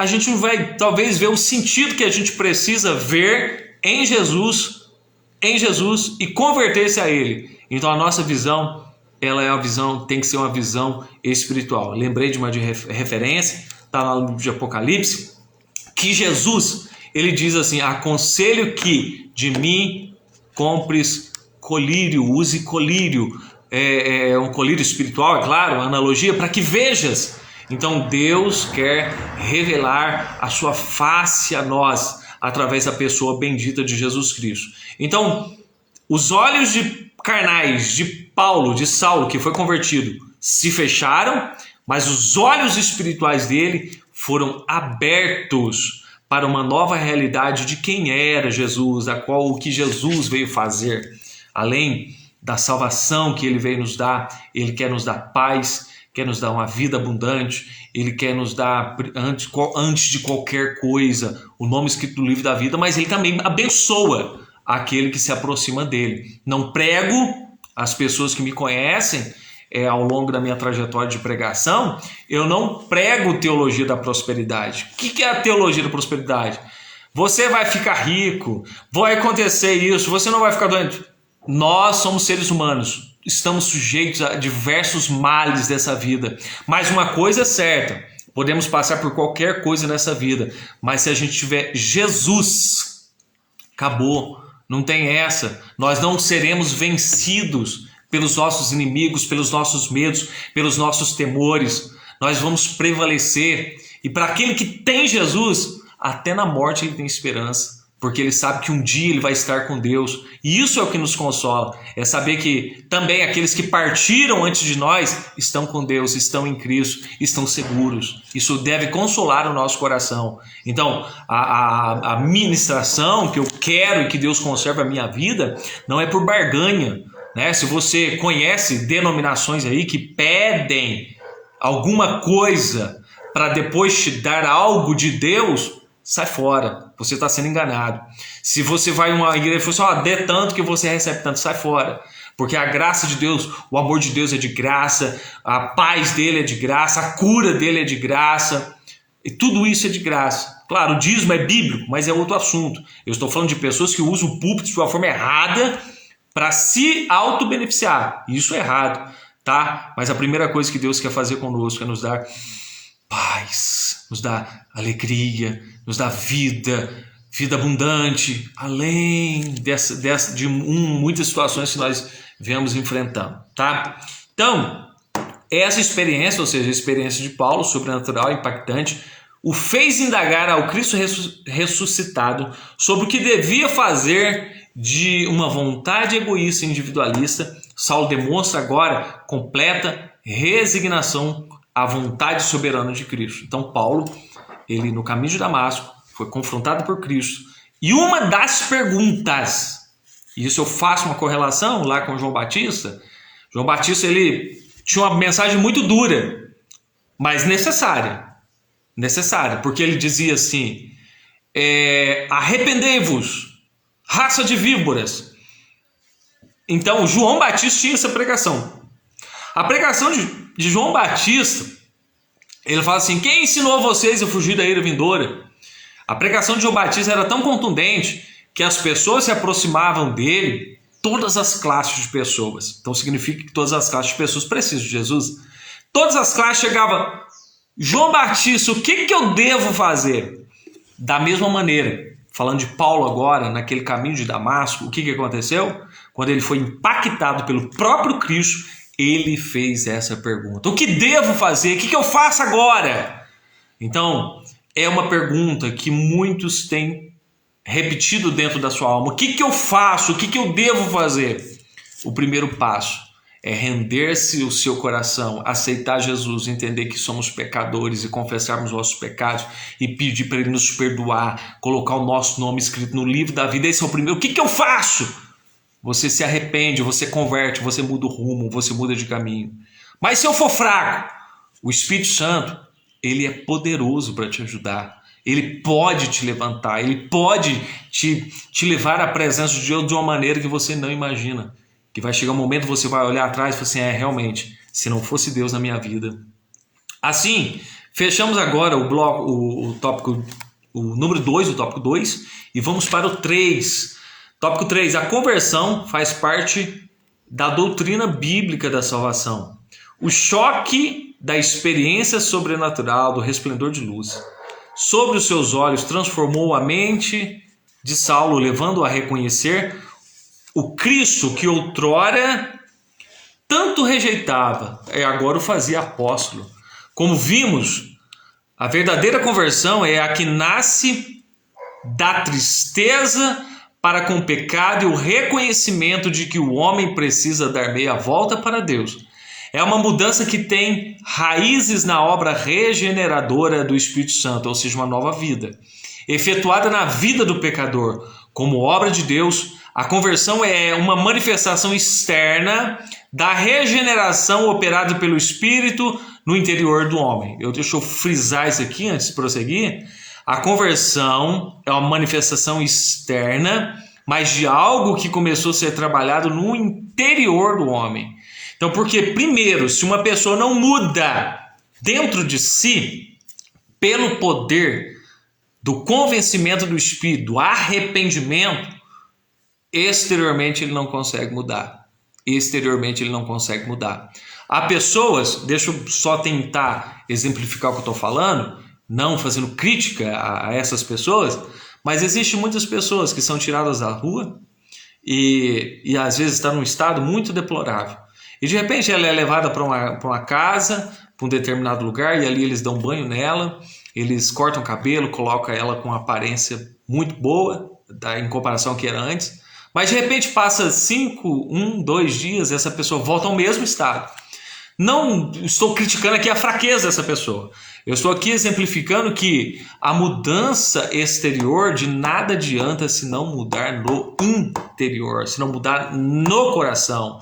a gente não vai talvez ver o sentido que a gente precisa ver em Jesus e converter-se a Ele. Então a nossa visão, ela é uma visão, tem que ser uma visão espiritual. Lembrei de uma referência, está no livro de Apocalipse, que Jesus, ele diz assim: aconselho que de mim compres colírio, use colírio, um colírio espiritual, é claro, analogia, para que vejas. Então Deus quer revelar a sua face a nós, através da pessoa bendita de Jesus Cristo. Então, os olhos carnais de Paulo, de Saulo, que foi convertido, se fecharam, mas os olhos espirituais dele foram abertos para uma nova realidade de quem era Jesus, o que Jesus veio fazer. Além da salvação que ele veio nos dar, ele quer nos dar paz, quer nos dar uma vida abundante, ele quer nos dar, antes de qualquer coisa, o nome escrito no livro da vida, mas ele também abençoa aquele que se aproxima dele. Não prego, as pessoas que me conhecem ao longo da minha trajetória de pregação, eu não prego teologia da prosperidade. O que é a teologia da prosperidade? Você vai ficar rico, vai acontecer isso, você não vai ficar doente. Nós somos seres humanos, estamos sujeitos a diversos males dessa vida, mas uma coisa é certa: podemos passar por qualquer coisa nessa vida, mas se a gente tiver Jesus, acabou, não tem essa. Nós não seremos vencidos pelos nossos inimigos, pelos nossos medos, pelos nossos temores. Nós vamos prevalecer, e para aquele que tem Jesus, até na morte ele tem esperança, porque ele sabe que um dia ele vai estar com Deus. E isso é o que nos consola, é saber que também aqueles que partiram antes de nós estão com Deus, estão em Cristo, estão seguros. Isso deve consolar o nosso coração. Então, a ministração que eu quero e que Deus conserve a minha vida não é por barganha, né? Se você conhece denominações aí que pedem alguma coisa para depois te dar algo de Deus, sai fora, você está sendo enganado. Se você vai em uma igreja e fala assim: dê tanto que você recebe tanto, sai fora. Porque a graça de Deus, o amor de Deus é de graça, a paz dele é de graça, a cura dele é de graça, e tudo isso é de graça. Claro, o dízimo é bíblico, mas é outro assunto. Eu estou falando de pessoas que usam o púlpito de uma forma errada para se auto-beneficiar. Isso é errado, tá? Mas a primeira coisa que Deus quer fazer conosco é nos dar paz, nos dá alegria, nos dá vida abundante, além de muitas situações que nós vemos enfrentando, tá? Então, essa experiência, ou seja, a experiência de Paulo, sobrenatural, impactante, o fez indagar ao Cristo ressuscitado sobre o que devia fazer de uma vontade egoísta e individualista. Saulo demonstra agora completa resignação à vontade soberana de Cristo. Então Paulo, ele no caminho de Damasco, foi confrontado por Cristo, e uma das perguntas, e isso eu faço uma correlação lá com João Batista. João Batista, ele tinha uma mensagem muito dura, mas necessária, porque ele dizia assim: arrependei-vos, raça de víboras. Então João Batista tinha essa pregação. A pregação de João Batista, ele fala assim: quem ensinou a vocês a fugir da ira vindoura? A pregação de João Batista era tão contundente que as pessoas se aproximavam dele, todas as classes de pessoas. Então significa que todas as classes de pessoas precisam de Jesus. Todas as classes chegavam: João Batista, o que eu devo fazer? Da mesma maneira, falando de Paulo agora, naquele caminho de Damasco, o que aconteceu? Quando ele foi impactado pelo próprio Cristo, ele fez essa pergunta: o que devo fazer? O que eu faço agora? Então, é uma pergunta que muitos têm repetido dentro da sua alma: o que eu faço? O que eu devo fazer? O primeiro passo é render-se o seu coração, aceitar Jesus, entender que somos pecadores e confessarmos nossos pecados e pedir para Ele nos perdoar, colocar o nosso nome escrito no livro da vida. Esse é o primeiro. O que eu faço? Você se arrepende, você converte, você muda o rumo, você muda de caminho. Mas se eu for fraco, o Espírito Santo, ele é poderoso para te ajudar. Ele pode te levantar, ele pode te levar à presença de Deus de uma maneira que você não imagina. Que vai chegar um momento que você vai olhar atrás e falar assim: realmente, se não fosse Deus na minha vida. Assim, Fechamos agora o bloco, o tópico, o número 2, o tópico 2, e vamos para o 3. Tópico 3, a conversão faz parte da doutrina bíblica da salvação. O choque da experiência sobrenatural do resplendor de luz sobre os seus olhos transformou a mente de Saulo, levando-o a reconhecer o Cristo que outrora tanto rejeitava, e agora o fazia apóstolo. Como vimos, a verdadeira conversão é a que nasce da tristeza para com o pecado e o reconhecimento de que o homem precisa dar meia volta para Deus. É uma mudança que tem raízes na obra regeneradora do Espírito Santo, ou seja, uma nova vida, efetuada na vida do pecador. Como obra de Deus, a conversão é uma manifestação externa da regeneração operada pelo Espírito no interior do homem. Deixa eu frisar isso aqui antes de prosseguir. A conversão é uma manifestação externa, mas de algo que começou a ser trabalhado no interior do homem. Então, porque primeiro, se uma pessoa não muda dentro de si, pelo poder do convencimento do Espírito, do arrependimento, exteriormente ele não consegue mudar. Exteriormente ele não consegue mudar. Há pessoas, deixa eu só tentar exemplificar o que eu estou falando, não fazendo crítica a essas pessoas, mas existem muitas pessoas que são tiradas da rua e às vezes estão num estado muito deplorável. E de repente ela é levada para uma casa, para um determinado lugar, e ali eles dão banho nela, eles cortam o cabelo, colocam ela com uma aparência muito boa, em comparação ao que era antes, mas de repente passa 2 dias, essa pessoa volta ao mesmo estado. Não estou criticando aqui a fraqueza dessa pessoa. Eu estou aqui exemplificando que a mudança exterior de nada adianta se não mudar no interior, se não mudar no coração.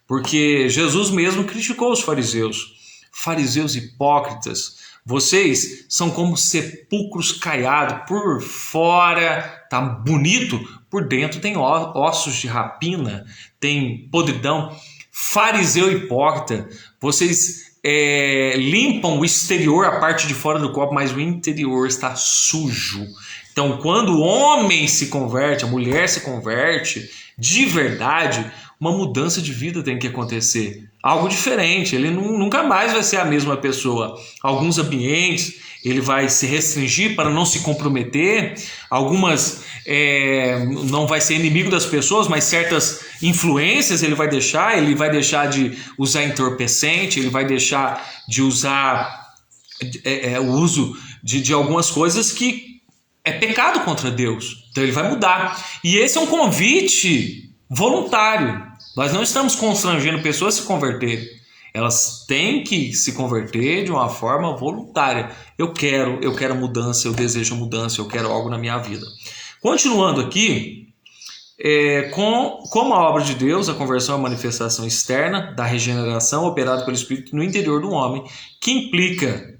Porque Jesus mesmo criticou os fariseus. Fariseus hipócritas, vocês são como sepulcros caiados. Por fora tá bonito, por dentro tem ossos de rapina, tem podridão. Fariseu hipócrita, vocês limpam o exterior, a parte de fora do copo, mas o interior está sujo. Então, quando o homem se converte, a mulher se converte, de verdade, uma mudança de vida tem que acontecer. Algo diferente, ele nunca mais vai ser a mesma pessoa. Alguns ambientes ele vai se restringir para não se comprometer, algumas não vai ser inimigo das pessoas, mas certas influências ele vai deixar de usar entorpecente, ele vai deixar de usar o uso de algumas coisas que é pecado contra Deus. Então ele vai mudar. E esse é um convite voluntário. Nós não estamos constrangendo pessoas a se converterem. Elas têm que se converter de uma forma voluntária. Eu quero mudança, eu desejo mudança, eu quero algo na minha vida. Continuando aqui, como a obra de Deus, a conversão é a manifestação externa da regeneração operada pelo Espírito no interior do homem, que implica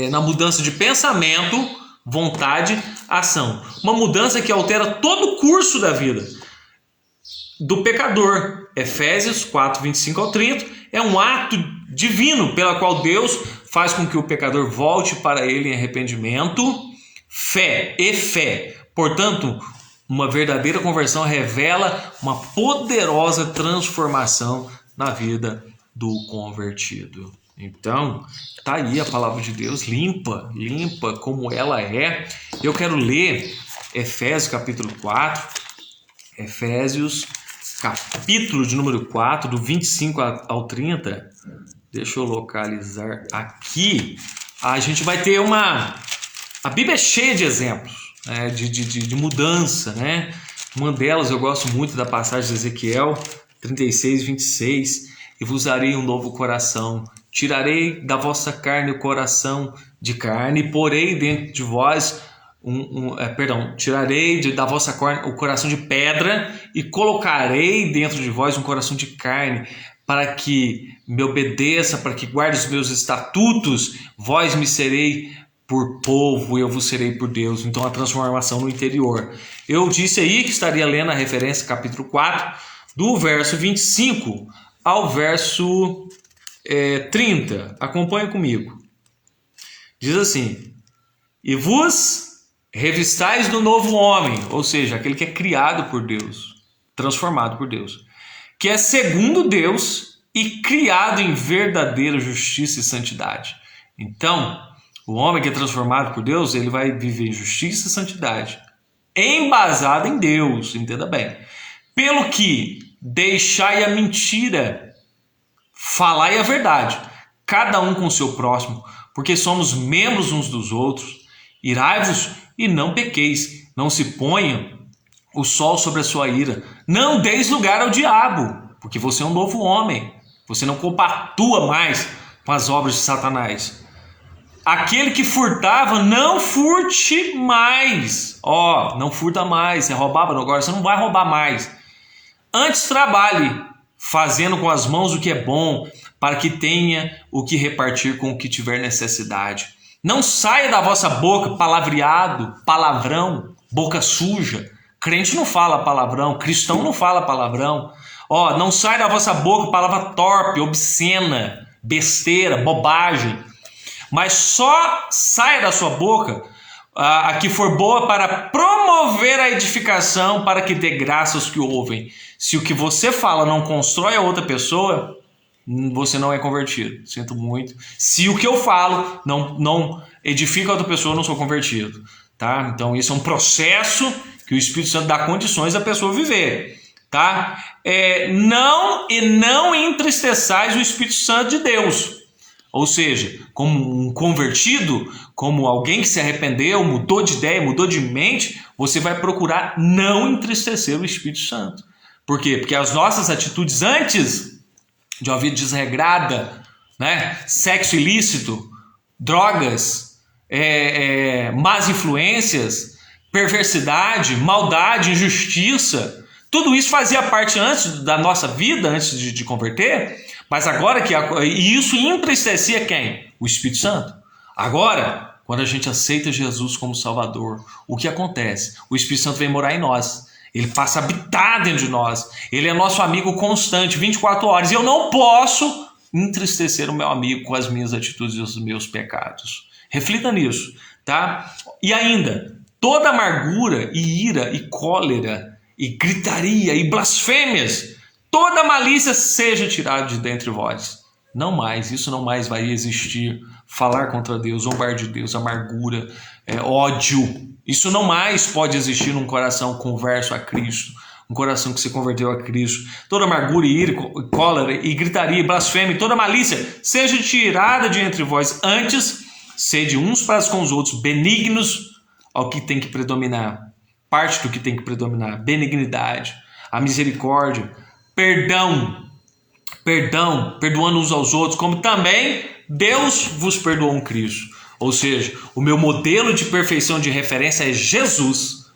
na mudança de pensamento, vontade, ação. Uma mudança que altera todo o curso da vida do pecador. Efésios 4, 25 ao 30 é um ato divino pela qual Deus faz com que o pecador volte para ele em arrependimento, fé. Portanto, uma verdadeira conversão revela uma poderosa transformação na vida do convertido. Então, tá aí a palavra de Deus limpa como ela é. Eu quero ler Efésios capítulo 4, Efésios capítulo de número 4, do 25 ao 30. Deixa eu localizar aqui. A gente vai ter a Bíblia é cheia de exemplos, né, de mudança, né? Uma delas eu gosto muito da passagem de Ezequiel 36, 26. E vos darei um novo coração, tirarei da vossa carne o coração de carne, e porei dentro de vós tirarei da vossa carne o coração de pedra e colocarei dentro de vós um coração de carne, para que me obedeça, para que guarde os meus estatutos. Vós me serei por povo e eu vos serei por Deus. Então a transformação no interior. Eu disse aí que estaria lendo a referência capítulo 4, do verso 25 ao verso 30. Acompanhe comigo. Diz assim: e vos revistais do novo homem, ou seja, aquele que é criado por Deus, transformado por Deus, que é segundo Deus e criado em verdadeira justiça e santidade. Então, o homem que é transformado por Deus, ele vai viver em justiça e santidade, embasado em Deus, entenda bem. Pelo que deixai a mentira, falai a verdade, cada um com o seu próximo, porque somos membros uns dos outros. Irai-vos e não pequeis, não se ponha o sol sobre a sua ira, não deis lugar ao diabo, porque você é um novo homem, você não compactua mais com as obras de Satanás. Aquele que furtava, não furte mais. Não furta mais, você roubava agora, você não vai roubar mais. Antes trabalhe, fazendo com as mãos o que é bom, para que tenha o que repartir com o que tiver necessidade. Não saia da vossa boca palavreado, palavrão, boca suja. Crente não fala palavrão, cristão não fala palavrão. Não sai da vossa boca palavra torpe, obscena, besteira, bobagem. Mas só saia da sua boca a que for boa para promover a edificação, para que dê graça aos que ouvem. Se o que você fala não constrói a outra pessoa, você não é convertido. Sinto muito. Se o que eu falo não edifica a outra pessoa, eu não sou convertido. Tá? Então isso é um processo que o Espírito Santo dá condições à pessoa viver. Tá? Não entristeçais o Espírito Santo de Deus. Ou seja, como um convertido, como alguém que se arrependeu, mudou de ideia, mudou de mente, você vai procurar não entristecer o Espírito Santo. Por quê? Porque as nossas atitudes antes de uma vida desregrada, né? Sexo ilícito, drogas, más influências, perversidade, maldade, injustiça, tudo isso fazia parte antes da nossa vida, antes de converter, mas agora e isso entristecia quem? O Espírito Santo. Agora, quando a gente aceita Jesus como Salvador, o que acontece? O Espírito Santo vem morar em nós. Ele passa a habitar dentro de nós. Ele é nosso amigo constante, 24 horas. E eu não posso entristecer o meu amigo com as minhas atitudes e os meus pecados. Reflita nisso, tá? E ainda, toda amargura e ira e cólera e gritaria e blasfêmias, toda malícia seja tirada de dentre vós. Não mais, isso não mais vai existir. Falar contra Deus, zombar de Deus, amargura, ódio. Isso não mais pode existir num coração converso a Cristo, um coração que se converteu a Cristo. Toda amargura, ira, cólera e gritaria, blasfêmia, toda malícia seja tirada de entre vós. Antes, sede uns para com os outros, benignos ao que tem que predominar. Parte do que tem que predominar, benignidade, a misericórdia, perdão, perdoando uns aos outros, como também Deus vos perdoou em Cristo. Ou seja, o meu modelo de perfeição de referência é Jesus.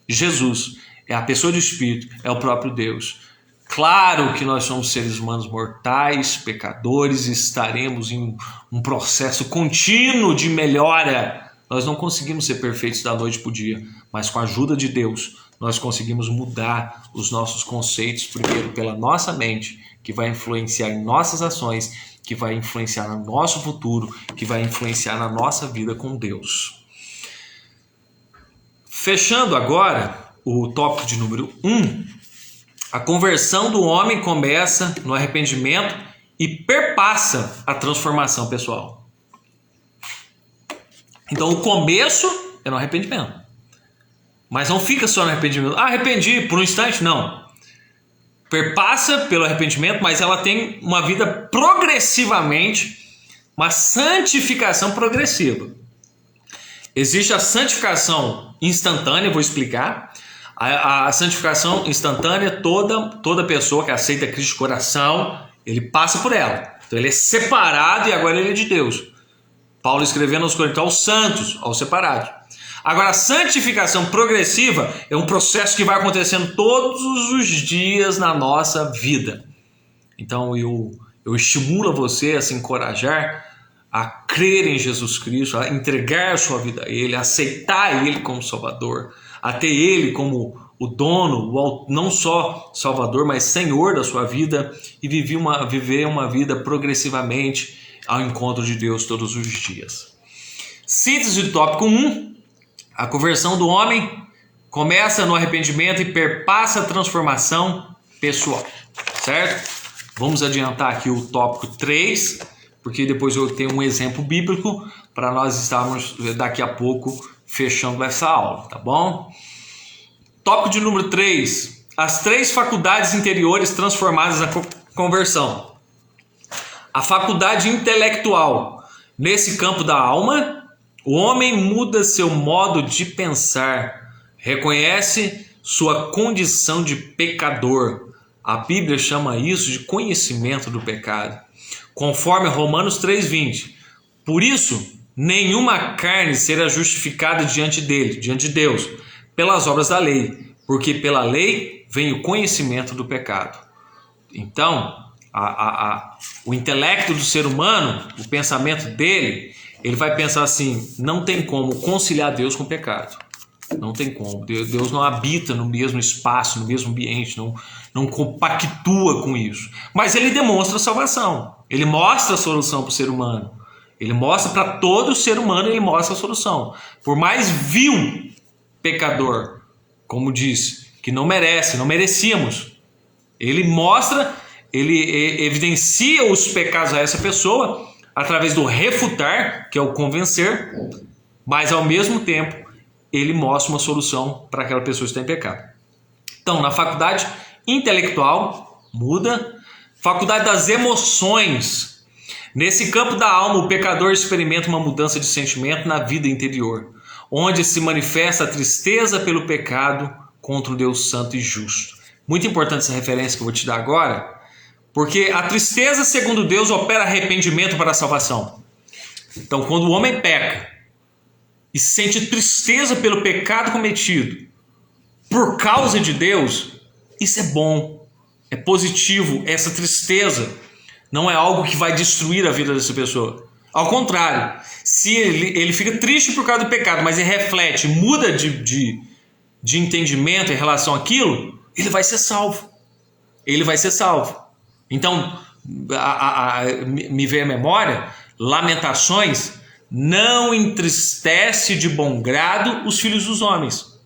Jesus é a pessoa do Espírito, é o próprio Deus. Claro que nós somos seres humanos mortais, pecadores, e estaremos em um processo contínuo de melhora. Nós não conseguimos ser perfeitos da noite para o dia, mas com a ajuda de Deus, nós conseguimos mudar os nossos conceitos, primeiro pela nossa mente, que vai influenciar em nossas ações, que vai influenciar no nosso futuro, que vai influenciar na nossa vida com Deus. Fechando agora o tópico de número 1, a conversão do homem começa no arrependimento e perpassa a transformação pessoal. Então o começo é no arrependimento. Mas não fica só no arrependimento. Arrependi por um instante? Não. Perpassa pelo arrependimento, mas ela tem uma vida progressivamente, uma santificação progressiva. Existe a santificação instantânea, vou explicar. A santificação instantânea, toda pessoa que aceita Cristo de coração, ele passa por ela. Então ele é separado e agora ele é de Deus. Paulo escrevendo aos Coríntios, aos santos, aos separados. Agora, a santificação progressiva é um processo que vai acontecendo todos os dias na nossa vida. Então, eu estimulo você a se encorajar a crer em Jesus Cristo, a entregar a sua vida a Ele, a aceitar Ele como Salvador, a ter Ele como o dono, não só Salvador, mas Senhor da sua vida, e viver uma vida progressivamente ao encontro de Deus todos os dias. Síntese do tópico 1. A conversão do homem começa no arrependimento e perpassa a transformação pessoal, certo? Vamos adiantar aqui o tópico 3, porque depois eu tenho um exemplo bíblico para nós estarmos daqui a pouco fechando essa aula, tá bom? Tópico de número 3. As 3 faculdades interiores transformadas na conversão. A faculdade intelectual. Nesse campo da alma, o homem muda seu modo de pensar, reconhece sua condição de pecador. A Bíblia chama isso de conhecimento do pecado, conforme Romanos 3,20. Por isso, nenhuma carne será justificada diante dele, diante de Deus, pelas obras da lei, porque pela lei vem o conhecimento do pecado. Então, o intelecto do ser humano, o pensamento dele, ele vai pensar assim: não tem como conciliar Deus com o pecado. Não tem como. Deus não habita no mesmo espaço, no mesmo ambiente, não compactua com isso. Mas ele demonstra a salvação. Ele mostra a solução para o ser humano. Ele mostra para todo ser humano, ele mostra a solução. Por mais vil pecador, como diz, que não merecíamos, ele mostra, ele evidencia os pecados a essa pessoa através do refutar, que é o convencer, mas ao mesmo tempo ele mostra uma solução para aquela pessoa que está em pecado. Então, na faculdade intelectual, muda. Faculdade das emoções. Nesse campo da alma, o pecador experimenta uma mudança de sentimento na vida interior, onde se manifesta a tristeza pelo pecado contra o Deus santo e justo. Muito importante essa referência que eu vou te dar agora, porque a tristeza, segundo Deus, opera arrependimento para a salvação. Então, quando o homem peca e sente tristeza pelo pecado cometido por causa de Deus, isso é bom, é positivo. Essa tristeza não é algo que vai destruir a vida dessa pessoa. Ao contrário, se ele fica triste por causa do pecado, mas ele reflete, muda de entendimento em relação àquilo, ele vai ser salvo. Ele vai ser salvo. Então, me veio à memória, Lamentações: não entristece de bom grado os filhos dos homens.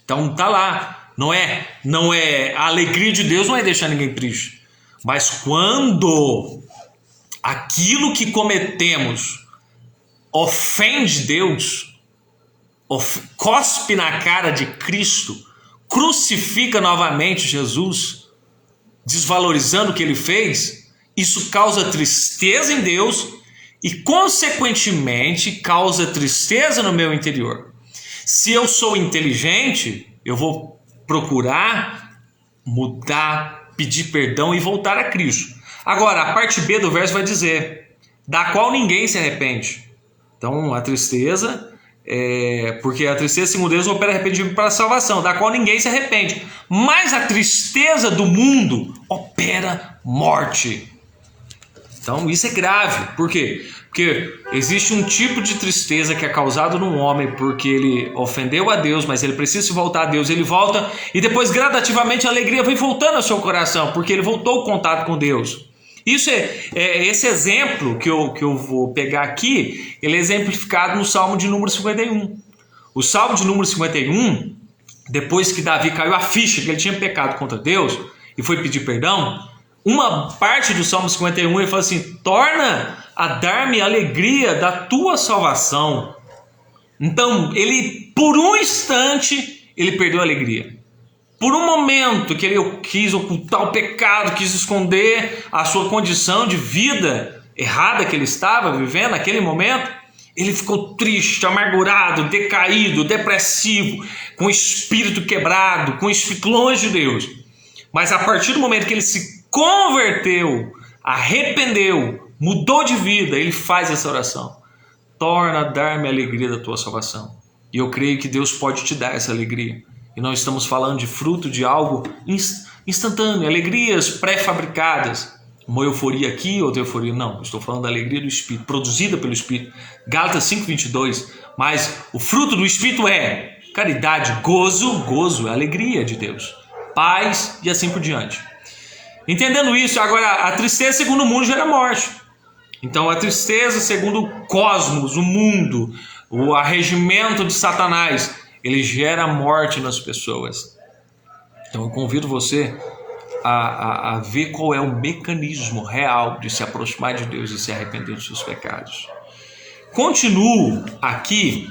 Então tá lá, não é a alegria de Deus, não é deixar ninguém triste, mas quando aquilo que cometemos ofende Deus, cospe na cara de Cristo, crucifica novamente Jesus, desvalorizando o que ele fez, isso causa tristeza em Deus e, consequentemente, causa tristeza no meu interior. Se eu sou inteligente, eu vou procurar mudar, pedir perdão e voltar a Cristo. Agora, a parte B do verso vai dizer: da qual ninguém se arrepende. Então, a tristeza, porque a tristeza, segundo Deus, opera arrependimento para a salvação, da qual ninguém se arrepende. Mas a tristeza do mundo opera morte. Então isso é grave. Por quê? Porque existe um tipo de tristeza que é causado no homem porque ele ofendeu a Deus, mas ele precisa se voltar a Deus. Ele volta e depois gradativamente a alegria vem voltando ao seu coração, porque ele voltou ao contato com Deus. Isso esse exemplo que eu vou pegar aqui, ele é exemplificado no Salmo de número 51. O Salmo de número 51, depois que Davi caiu a ficha que ele tinha pecado contra Deus e foi pedir perdão, uma parte do Salmo 51 ele fala assim: torna a dar-me a alegria da tua salvação. Então, ele, por um instante, ele perdeu a alegria. Por um momento que ele quis ocultar o pecado, quis esconder a sua condição de vida errada que ele estava vivendo naquele momento, ele ficou triste, amargurado, decaído, depressivo, com o espírito quebrado, com o espírito longe de Deus. Mas a partir do momento que ele se converteu, arrependeu, mudou de vida, ele faz essa oração: torna a dar-me a alegria da tua salvação. E eu creio que Deus pode te dar essa alegria. E não estamos falando de fruto de algo instantâneo, alegrias pré-fabricadas, uma euforia aqui, outra euforia. Não, estou falando da alegria do Espírito, produzida pelo Espírito. Gálatas 5:22. Mas o fruto do Espírito é caridade, gozo é alegria de Deus, paz e assim por diante. Entendendo isso, agora a tristeza segundo o mundo gera morte. Então a tristeza, segundo o cosmos, o mundo, o arregimento de Satanás, ele gera morte nas pessoas. Então eu convido você a ver qual é o mecanismo real de se aproximar de Deus e se arrepender dos seus pecados. Continuo aqui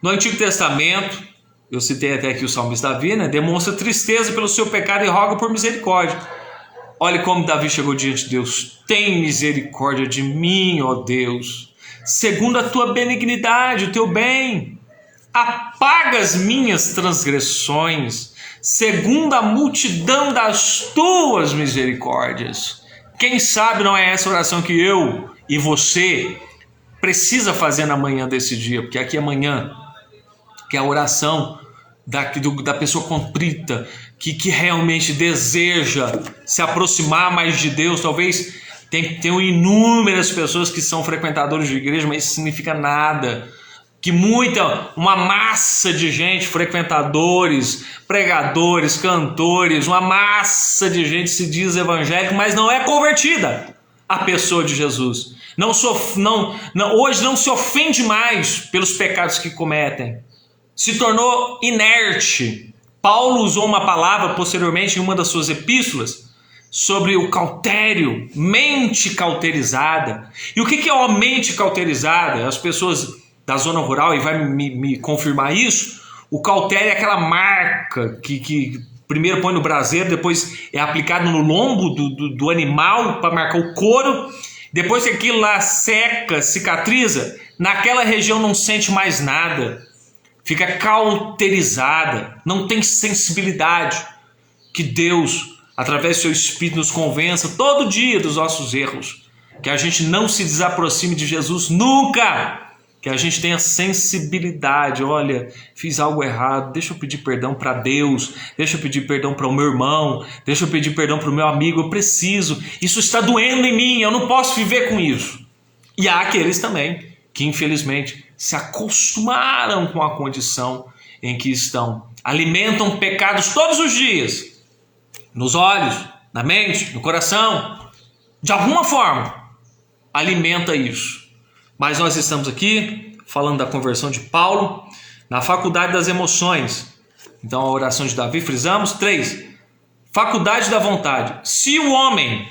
no Antigo Testamento. Eu citei até aqui o salmista Davi, né? Demonstra tristeza pelo seu pecado e roga por misericórdia. Olha como Davi chegou diante de Deus. Tem misericórdia de mim, ó Deus, segundo a tua benignidade, o teu bem. Apaga as minhas transgressões, segundo a multidão das tuas misericórdias. Quem sabe não é essa oração que eu e você precisa fazer na manhã desse dia, porque aqui é amanhã, que é a oração da pessoa contrita, que realmente deseja se aproximar mais de Deus. Talvez tenham inúmeras pessoas que são frequentadores de igreja, mas isso significa nada. Que uma massa de gente, frequentadores, pregadores, cantores, uma massa de gente se diz evangélico, mas não é convertida à pessoa de Jesus. Hoje não se ofende mais pelos pecados que cometem. Se tornou inerte. Paulo usou uma palavra posteriormente em uma das suas epístolas sobre o cautério, mente cauterizada. E o que é uma mente cauterizada? As pessoas da zona rural, e vai me confirmar isso, o cautério é aquela marca que primeiro põe no braseiro, depois é aplicado no lombo do animal para marcar o couro, depois que aquilo lá seca, cicatriza, naquela região não sente mais nada, fica cauterizada, não tem sensibilidade. Que Deus, através do seu Espírito, nos convença todo dia dos nossos erros, que a gente não se desaproxime de Jesus nunca, que a gente tenha sensibilidade. Olha, fiz algo errado, deixa eu pedir perdão para Deus, deixa eu pedir perdão para o meu irmão, deixa eu pedir perdão para o meu amigo, eu preciso, isso está doendo em mim, eu não posso viver com isso. E há aqueles também que infelizmente se acostumaram com a condição em que estão, alimentam pecados todos os dias, nos olhos, na mente, no coração, de alguma forma alimenta isso. Mas nós estamos aqui falando da conversão de Paulo na faculdade das emoções. Então a oração de Davi, frisamos. 3, faculdade da vontade. Se o homem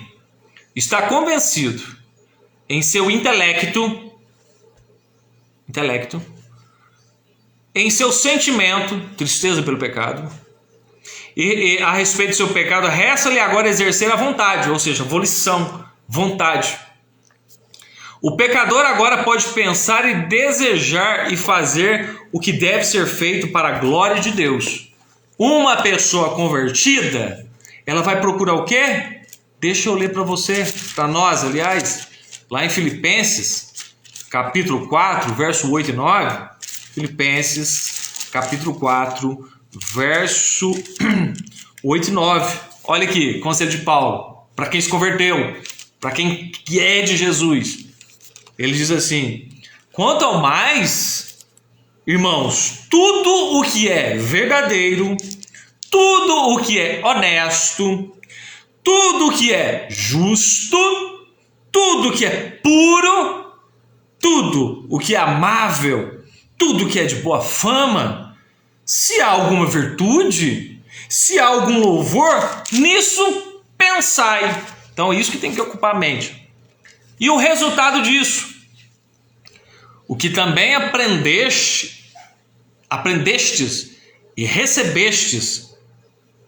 está convencido em seu intelecto, em seu sentimento, tristeza pelo pecado, e a respeito do seu pecado, resta-lhe agora exercer a vontade, ou seja, volição, vontade. O pecador agora pode pensar e desejar e fazer o que deve ser feito para a glória de Deus. Uma pessoa convertida, ela vai procurar o quê? Deixa eu ler para você, para nós, aliás, lá em Filipenses, capítulo 4, verso 8 e 9. Filipenses, capítulo 4, verso 8 e 9. Olha aqui, conselho de Paulo, para quem se converteu, para quem é de Jesus. Ele diz assim: quanto ao mais, irmãos, tudo o que é verdadeiro, tudo o que é honesto, tudo o que é justo, tudo o que é puro, tudo o que é amável, tudo o que é de boa fama, se há alguma virtude, se há algum louvor, nisso pensai. Então é isso que tem que ocupar a mente. E o resultado disso, o que também aprendestes e recebestes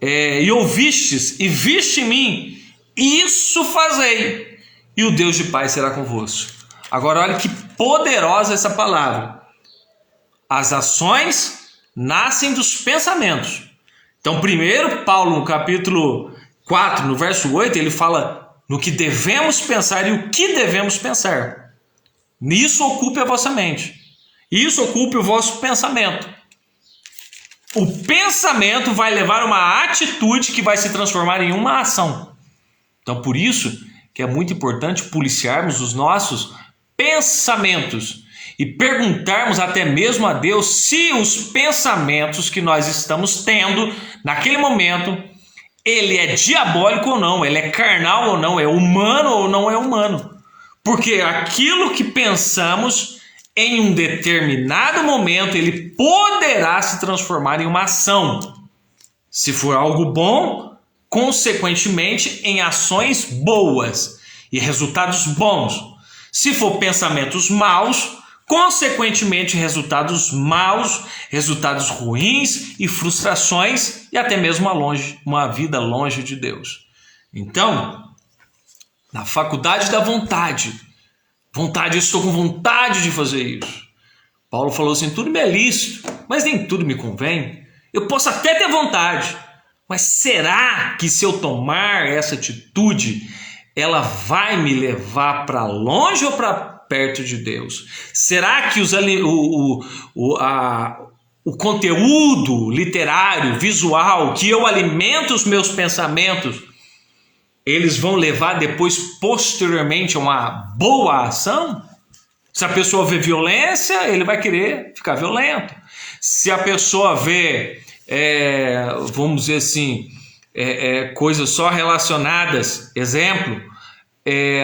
e ouvistes e viste em mim, isso fazei, e o Deus de paz será convosco. Agora olha que poderosa essa palavra. As ações nascem dos pensamentos. Então primeiro Paulo, no capítulo 4, no verso 8, ele fala no que devemos pensar e o que devemos pensar. Nisso ocupe a vossa mente. Isso ocupe o vosso pensamento. O pensamento vai levar a uma atitude que vai se transformar em uma ação. Então por isso que é muito importante policiarmos os nossos pensamentos e perguntarmos até mesmo a Deus se os pensamentos que nós estamos tendo naquele momento, ele é diabólico ou não, ele é carnal ou não, é humano ou não é humano. Porque aquilo que pensamos em um determinado momento, ele poderá se transformar em uma ação. Se for algo bom, consequentemente em ações boas e resultados bons. Se for pensamentos maus, consequentemente resultados maus, resultados ruins e frustrações e até mesmo uma vida longe de Deus. Então, na faculdade da vontade, eu estou com vontade de fazer isso. Paulo falou assim, tudo me é lícito, mas nem tudo me convém. Eu posso até ter vontade, mas será que se eu tomar essa atitude, ela vai me levar para longe ou para perto de Deus? Será que o conteúdo literário, visual, que eu alimento os meus pensamentos, eles vão levar depois, posteriormente, a uma boa ação? Se a pessoa vê violência, ele vai querer ficar violento. Se a pessoa vê, vamos dizer assim, coisas só relacionadas, exemplo,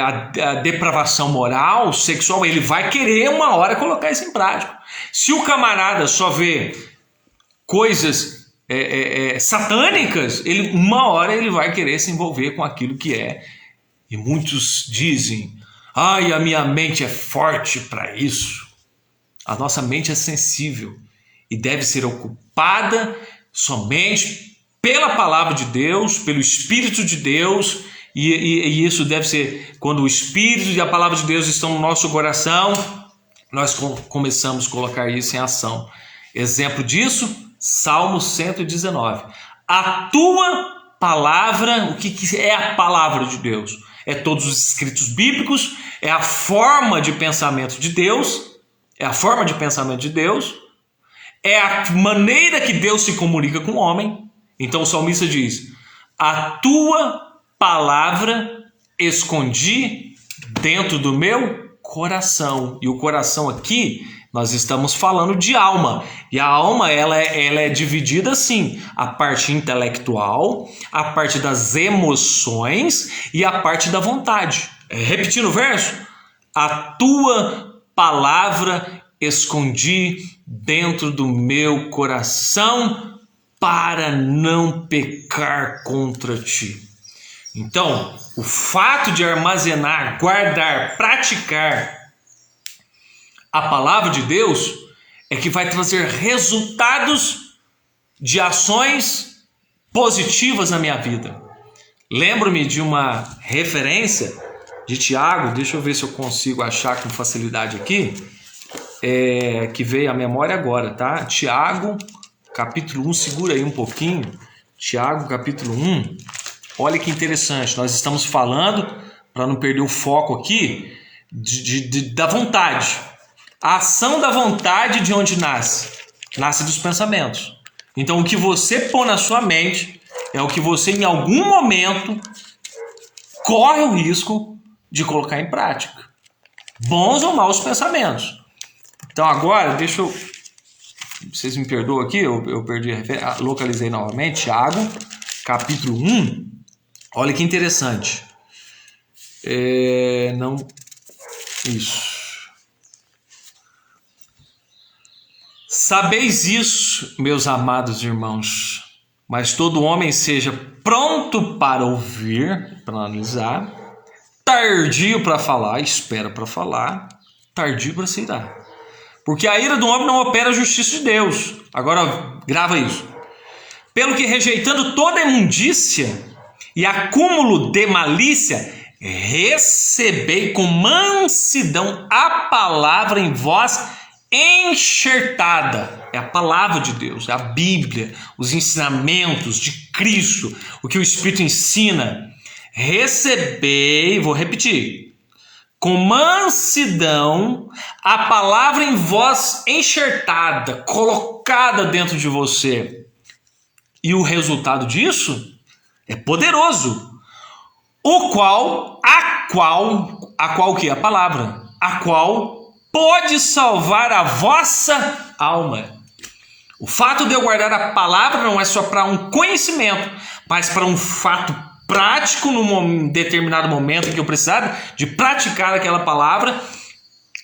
a depravação moral, sexual, ele vai querer uma hora colocar isso em prática. Se o camarada só vê coisas satânicas, uma hora ele vai querer se envolver com aquilo que é. E muitos dizem, a minha mente é forte para isso. A nossa mente é sensível e deve ser ocupada somente pela palavra de Deus, pelo Espírito de Deus, e isso deve ser, quando o Espírito e a palavra de Deus estão no nosso coração, nós começamos a colocar isso em ação. Exemplo disso, Salmo 119. A tua palavra, o que é a palavra de Deus? É todos os escritos bíblicos, é a forma de pensamento de Deus, é a maneira que Deus se comunica com o homem. Então o salmista diz, a tua palavra escondi dentro do meu coração. E o coração aqui, nós estamos falando de alma. E a alma, ela é dividida assim, a parte intelectual, a parte das emoções e a parte da vontade. Repetindo o verso, a tua palavra escondi dentro do meu coração para não pecar contra ti. Então, o fato de armazenar, guardar, praticar a palavra de Deus é que vai trazer resultados de ações positivas na minha vida. Lembro-me de uma referência de Tiago, deixa eu ver se eu consigo achar com facilidade aqui, que veio à memória agora, tá? Tiago, capítulo 1, segura aí um pouquinho. Tiago, capítulo 1, olha que interessante, nós estamos falando, para não perder o foco aqui, da vontade. A ação da vontade de onde nasce? Nasce dos pensamentos. Então o que você põe na sua mente é o que você em algum momento corre o risco de colocar em prática. Bons ou maus pensamentos. Então agora, vocês me perdoam aqui, eu perdi a referência, localizei novamente, Tiago, capítulo 1, olha que interessante. Isso. Sabeis isso, meus amados irmãos, mas todo homem seja pronto para ouvir, para analisar, tardio para falar, espera para falar, tardio para se irar. Porque a ira do homem não opera a justiça de Deus. Agora, grava isso. Pelo que rejeitando toda imundícia e acúmulo de malícia, recebei com mansidão a palavra em vós enxertada. É a palavra de Deus, é a Bíblia, os ensinamentos de Cristo, o que o Espírito ensina. Recebei, vou repetir, com mansidão a palavra em vós enxertada, colocada dentro de você. E o resultado disso é poderoso. A qual que é a palavra? A qual pode salvar a vossa alma. O fato de eu guardar a palavra não é só para um conhecimento, mas para um fato prático num determinado momento em que eu precisava de praticar aquela palavra,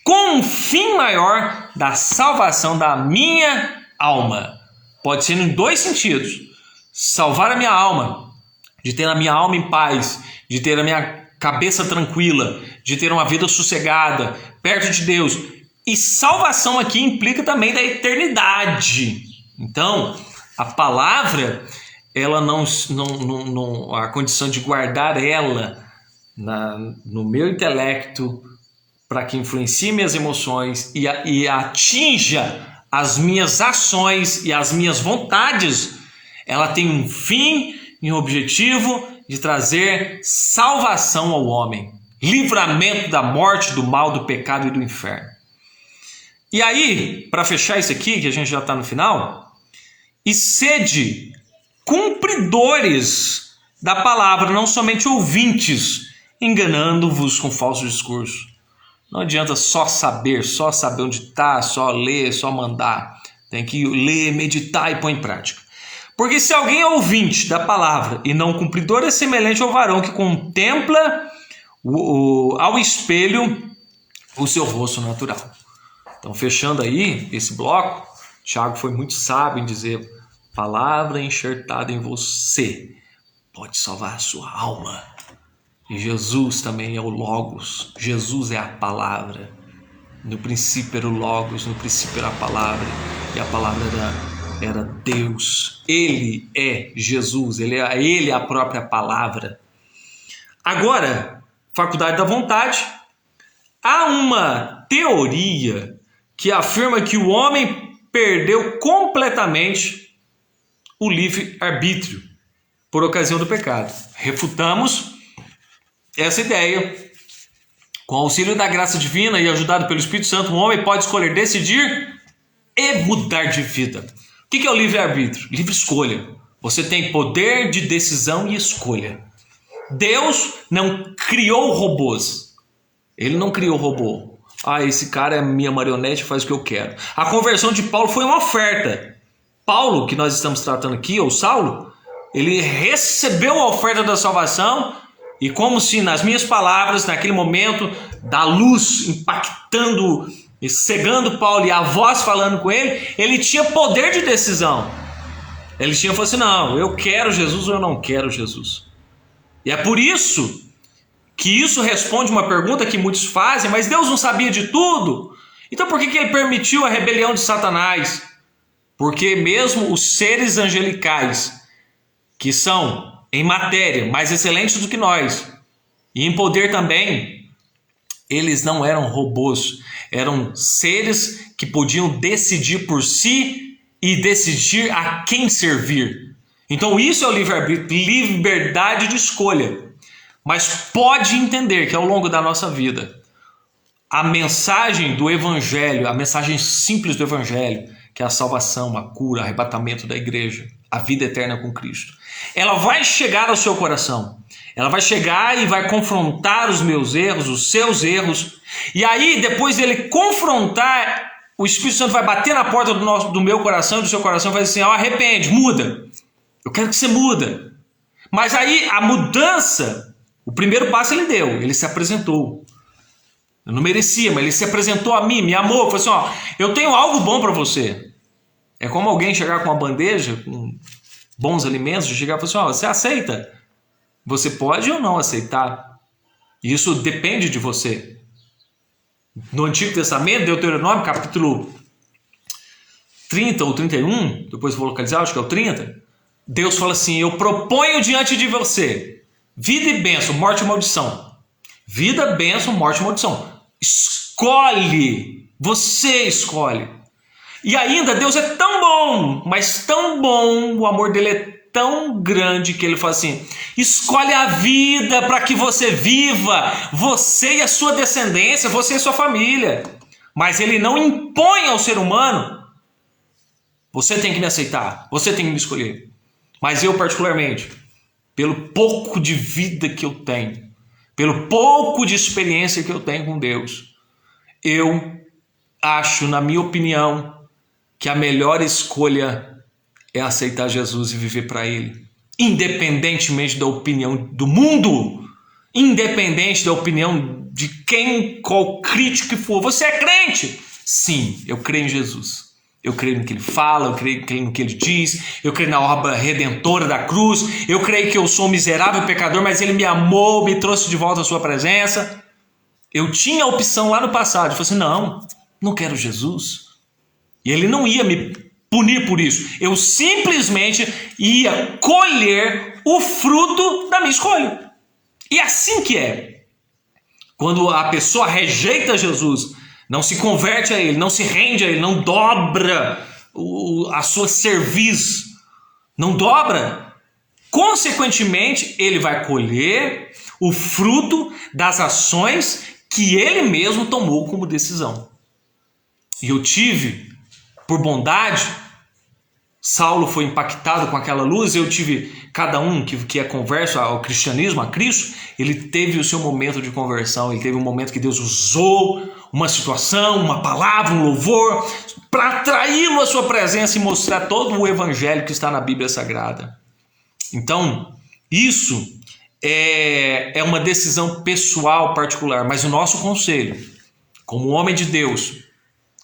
com um fim maior da salvação da minha alma. Pode ser em dois sentidos: salvar a minha alma, de ter a minha alma em paz, de ter a minha cabeça tranquila, de ter uma vida sossegada, perto de Deus. E salvação aqui implica também da eternidade. Então, a palavra, ela não a condição de guardar ela no meu intelecto, para que influencie minhas emoções e atinja as minhas ações e as minhas vontades, ela tem um fim e um objetivo de trazer salvação ao homem, livramento da morte, do mal, do pecado e do inferno. E aí, para fechar isso aqui, que a gente já está no final, e sede cumpridores da palavra, não somente ouvintes, enganando-vos com falso discurso. Não adianta só saber onde está, só ler, só mandar. Tem que ler, meditar e pôr em prática. Porque se alguém é ouvinte da palavra e não cumpridor, é semelhante ao varão que contempla ao espelho o seu rosto natural. Então, fechando aí esse bloco, Tiago foi muito sábio em dizer: palavra enxertada em você pode salvar a sua alma. E Jesus também é o Logos. Jesus é a palavra. No princípio era o Logos, no princípio era a palavra. E a palavra era Deus. Ele é Jesus, ele é a própria palavra. Agora, faculdade da vontade. Há uma teoria que afirma que o homem perdeu completamente o livre-arbítrio por ocasião do pecado. Refutamos essa ideia. Com auxílio da graça divina e ajudado pelo Espírito Santo, o homem pode escolher decidir e mudar de vida. O que é o livre-arbítrio? Livre escolha. Você tem poder de decisão e escolha. Deus não criou robôs. Ele não criou robô. Esse cara é minha marionete, faz o que eu quero. A conversão de Paulo foi uma oferta. Paulo, que nós estamos tratando aqui, ou Saulo, ele recebeu a oferta da salvação. E como se nas minhas palavras, naquele momento, da luz impactando e cegando Paulo e a voz falando com ele, ele tinha poder de decisão. Ele falou assim: não, eu quero Jesus ou eu não quero Jesus. E é por isso que isso responde uma pergunta que muitos fazem: mas Deus não sabia de tudo? Então por que ele permitiu a rebelião de Satanás? Porque mesmo os seres angelicais, que são em matéria mais excelentes do que nós, e em poder também, eles não eram robôs, eram seres que podiam decidir por si e decidir a quem servir. Então isso é o livre-arbítrio, liberdade de escolha. Mas pode entender que ao longo da nossa vida, a mensagem do Evangelho, a mensagem simples do Evangelho, que é a salvação, a cura, o arrebatamento da igreja, a vida eterna com Cristo, ela vai chegar ao seu coração. Ela vai chegar e vai confrontar os meus erros, os seus erros. E aí, depois dele confrontar, o Espírito Santo vai bater na porta do meu coração e do seu coração e vai dizer assim: arrepende, muda. Eu quero que você muda. Mas aí, a mudança, o primeiro passo ele deu, ele se apresentou. Eu não merecia, mas ele se apresentou a mim, me amou, falou assim: eu tenho algo bom para você. É como alguém chegar com uma bandeja, com bons alimentos, de chegar e falar assim: você aceita? Você pode ou não aceitar. Isso depende de você. No Antigo Testamento, Deuteronômio, capítulo 30 ou 31, depois eu vou localizar, acho que é o 30, Deus fala assim: eu proponho diante de você vida e bênção, morte e maldição. Vida, bênção, morte e maldição. Escolhe. Você escolhe. E ainda Deus é tão bom, mas tão bom, o amor dele é tão grande que ele fala assim: escolhe a vida para que você viva, você e a sua descendência, você e a sua família. Mas ele não impõe ao ser humano: você tem que me aceitar, você tem que me escolher. Mas eu particularmente, pelo pouco de vida que eu tenho, pelo pouco de experiência que eu tenho com Deus, eu acho, na minha opinião, que a melhor escolha é aceitar Jesus e viver para Ele. independentemente da opinião do mundo, independente da opinião de qual crítico que for. Você é crente? Sim, eu creio em Jesus. Eu creio no que ele fala, eu creio no que ele diz, eu creio na obra redentora da cruz, eu creio que eu sou um miserável pecador, mas ele me amou, me trouxe de volta à sua presença. Eu tinha a opção lá no passado, eu falei assim, não quero Jesus. E ele não ia me punir por isso. Eu simplesmente ia colher o fruto da minha escolha. E assim que é. Quando a pessoa rejeita Jesus, não se converte a ele, não se rende a ele, não dobra a sua cerviz, não dobra, consequentemente ele vai colher o fruto das ações que ele mesmo tomou como decisão. E eu tive, por bondade, Saulo foi impactado com aquela luz, eu tive, cada um que é converso ao cristianismo, a Cristo, ele teve o seu momento de conversão, ele teve um momento que Deus usou uma situação, uma palavra, um louvor, para atraí-lo à sua presença e mostrar todo o evangelho que está na Bíblia Sagrada. Então, isso é uma decisão pessoal particular, mas o nosso conselho, como homem de Deus,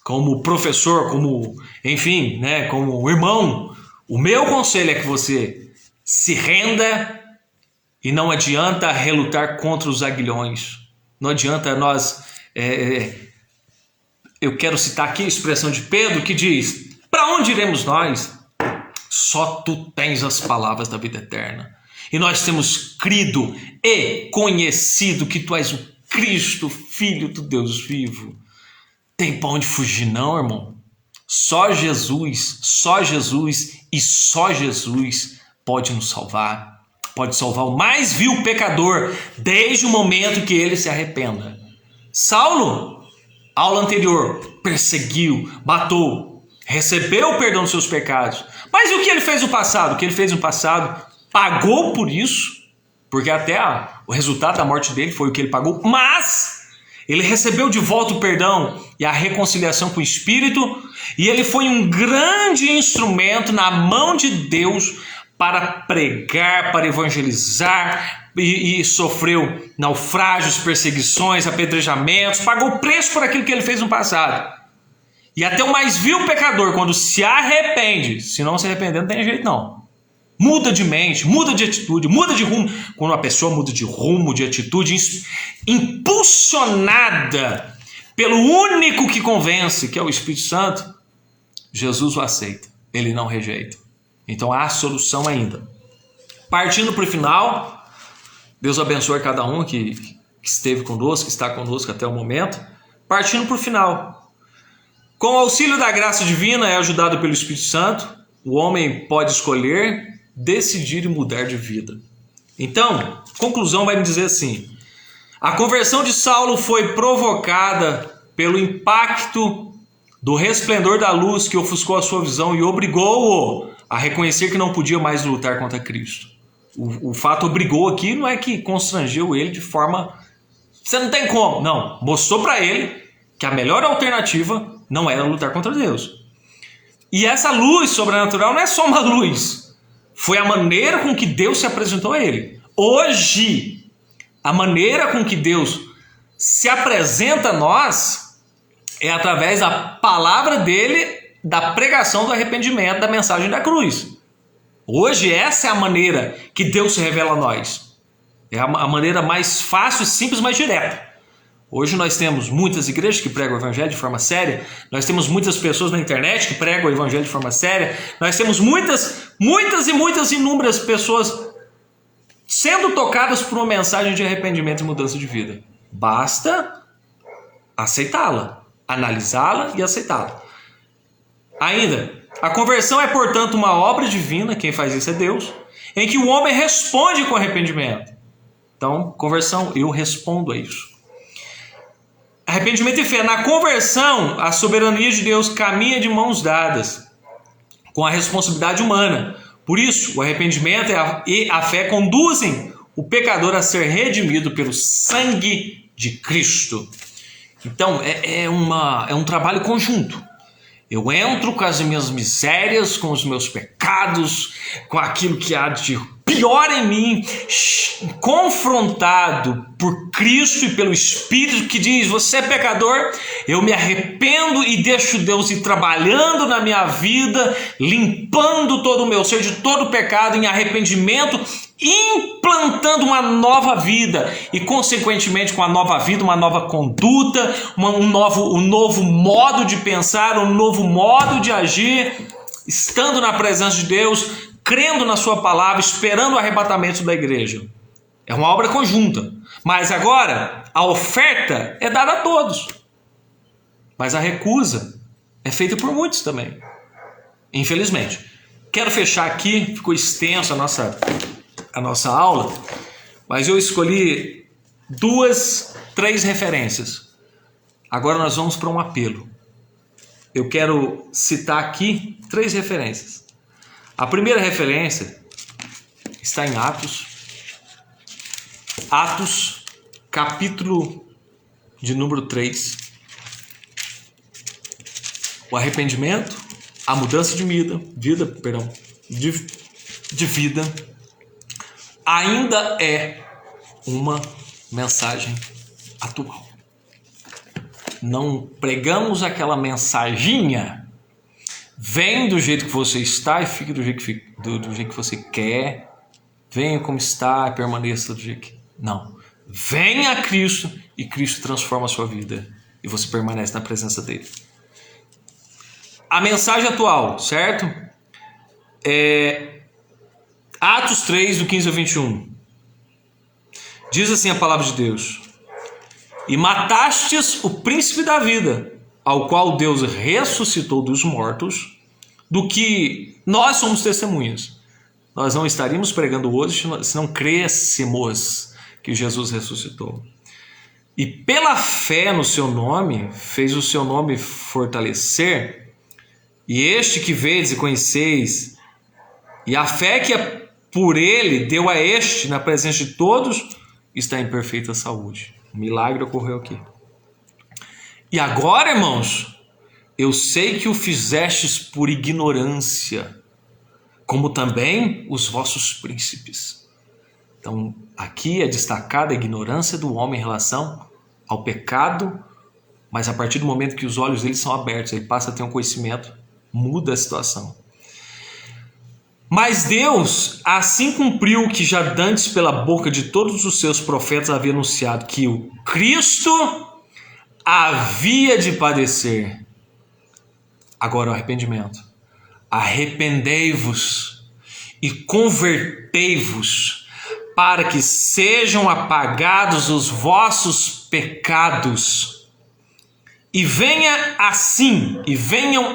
como professor, como, enfim, né, como irmão, o meu conselho é que você se renda e não adianta relutar contra os aguilhões. Não adianta nós... eu quero citar aqui a expressão de Pedro que diz: para onde iremos nós? Só tu tens as palavras da vida eterna. E nós temos crido e conhecido que tu és o Cristo, Filho do Deus vivo. Tem para onde fugir não, irmão. Só Jesus e só Jesus pode nos salvar. Pode salvar o mais vil pecador desde o momento que ele se arrependa. Saulo, aula anterior, perseguiu, matou, recebeu o perdão dos seus pecados. Mas o que ele fez no passado? O que ele fez no passado pagou por isso, porque até o resultado da morte dele foi o que ele pagou, mas ele recebeu de volta o perdão e a reconciliação com o Espírito, e ele foi um grande instrumento na mão de Deus para pregar, para evangelizar, e sofreu naufrágios, perseguições, apedrejamentos, pagou o preço por aquilo que ele fez no passado. E até o mais vil pecador, quando se arrepende, se não se arrepender não tem jeito não, muda de mente, muda de atitude, muda de rumo. Quando uma pessoa muda de rumo, de atitude, impulsionada pelo único que convence, que é o Espírito Santo, Jesus o aceita, ele não rejeita. Então há solução ainda. Partindo para o final, Deus abençoe cada um que esteve conosco, que está conosco até o momento. Partindo para o final. Com o auxílio da graça divina, é ajudado pelo Espírito Santo, o homem pode escolher, decidir e mudar de vida. Então, conclusão vai me dizer assim: a conversão de Saulo foi provocada pelo impacto do resplendor da luz que ofuscou a sua visão e obrigou-o a reconhecer que não podia mais lutar contra Cristo. O fato obrigou aqui não é que constrangeu ele de forma... Você não tem como. Não, mostrou para ele que a melhor alternativa não era lutar contra Deus. E essa luz sobrenatural não é só uma luz. Foi a maneira com que Deus se apresentou a ele. Hoje, a maneira com que Deus se apresenta a nós é através da palavra dele, da pregação do arrependimento, da mensagem da cruz. Hoje essa é a maneira que Deus se revela a nós. É a maneira mais fácil, simples, mais direta. Hoje nós temos muitas igrejas que pregam o evangelho de forma séria. Nós temos muitas pessoas na internet que pregam o evangelho de forma séria. Nós temos muitas inúmeras pessoas sendo tocadas por uma mensagem de arrependimento e mudança de vida. Basta aceitá-la, analisá-la e aceitá-la. Ainda, a conversão é, portanto, uma obra divina, quem faz isso é Deus, em que o homem responde com arrependimento. Então, conversão, eu respondo a isso. Arrependimento e fé. Na conversão, a soberania de Deus caminha de mãos dadas com a responsabilidade humana. Por isso, o arrependimento e a fé conduzem o pecador a ser redimido pelo sangue de Cristo. Então, é um trabalho conjunto. Eu entro com as minhas misérias, com os meus pecados, com aquilo que há de melhor em mim, confrontado por Cristo e pelo Espírito que diz: você é pecador, eu me arrependo e deixo Deus ir trabalhando na minha vida, limpando todo o meu ser de todo o pecado em arrependimento, implantando uma nova vida e, consequentemente, com a nova vida, uma nova conduta, um novo modo de pensar, um novo modo de agir, estando na presença de Deus, crendo na sua palavra, esperando o arrebatamento da igreja. É uma obra conjunta. Mas agora, a oferta é dada a todos. Mas a recusa é feita por muitos também. Infelizmente. Quero fechar aqui, ficou extenso a nossa aula, mas eu escolhi 3 referências. Agora nós vamos para um apelo. Eu quero citar aqui 3 referências. A primeira referência está em Atos, capítulo de número 3. O arrependimento, a mudança de vida ainda é uma mensagem atual. Não pregamos aquela mensaginha, vem do jeito que você está e fique do jeito que você quer, venha como está e permaneça do jeito que... Não, venha a Cristo e Cristo transforma a sua vida e você permanece na presença dele. A mensagem atual, certo? Atos 3, do 15 ao 21. Diz assim a palavra de Deus: e matastes o príncipe da vida, ao qual Deus ressuscitou dos mortos, do que nós somos testemunhas. Nós não estaríamos pregando hoje se não crêssemos que Jesus ressuscitou. E pela fé no seu nome, fez o seu nome fortalecer, e este que vedes e conheceis, e a fé que por ele deu a este, na presença de todos, está em perfeita saúde. Um milagre ocorreu aqui. E agora, irmãos, eu sei que o fizestes por ignorância, como também os vossos príncipes. Então, aqui é destacada a ignorância do homem em relação ao pecado, mas a partir do momento que os olhos dele são abertos, ele passa a ter um conhecimento, muda a situação. Mas Deus assim cumpriu o que já dantes pela boca de todos os seus profetas havia anunciado, que o Cristo havia de padecer. Agora o arrependimento. Arrependei-vos e convertei-vos, para que sejam apagados os vossos pecados, e venham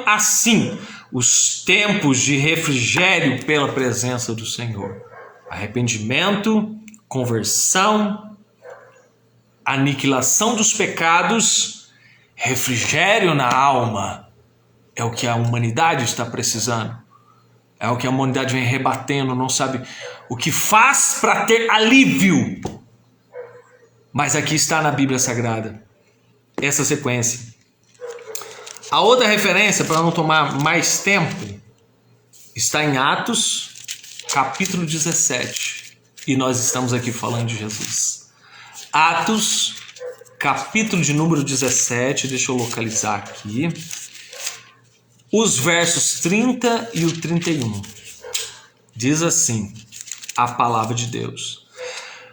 assim os tempos de refrigério pela presença do Senhor. Arrependimento, conversão, aniquilação dos pecados, refrigério na alma. É o que a humanidade está precisando. É o que a humanidade vem rebatendo, não sabe o que faz para ter alívio. Mas aqui está na Bíblia Sagrada essa sequência. A outra referência, para não tomar mais tempo, está em Atos, capítulo 17. E nós estamos aqui falando de Jesus. Atos, capítulo de número 17, deixa eu localizar aqui. Os versos 30 e o 31. Diz assim a palavra de Deus: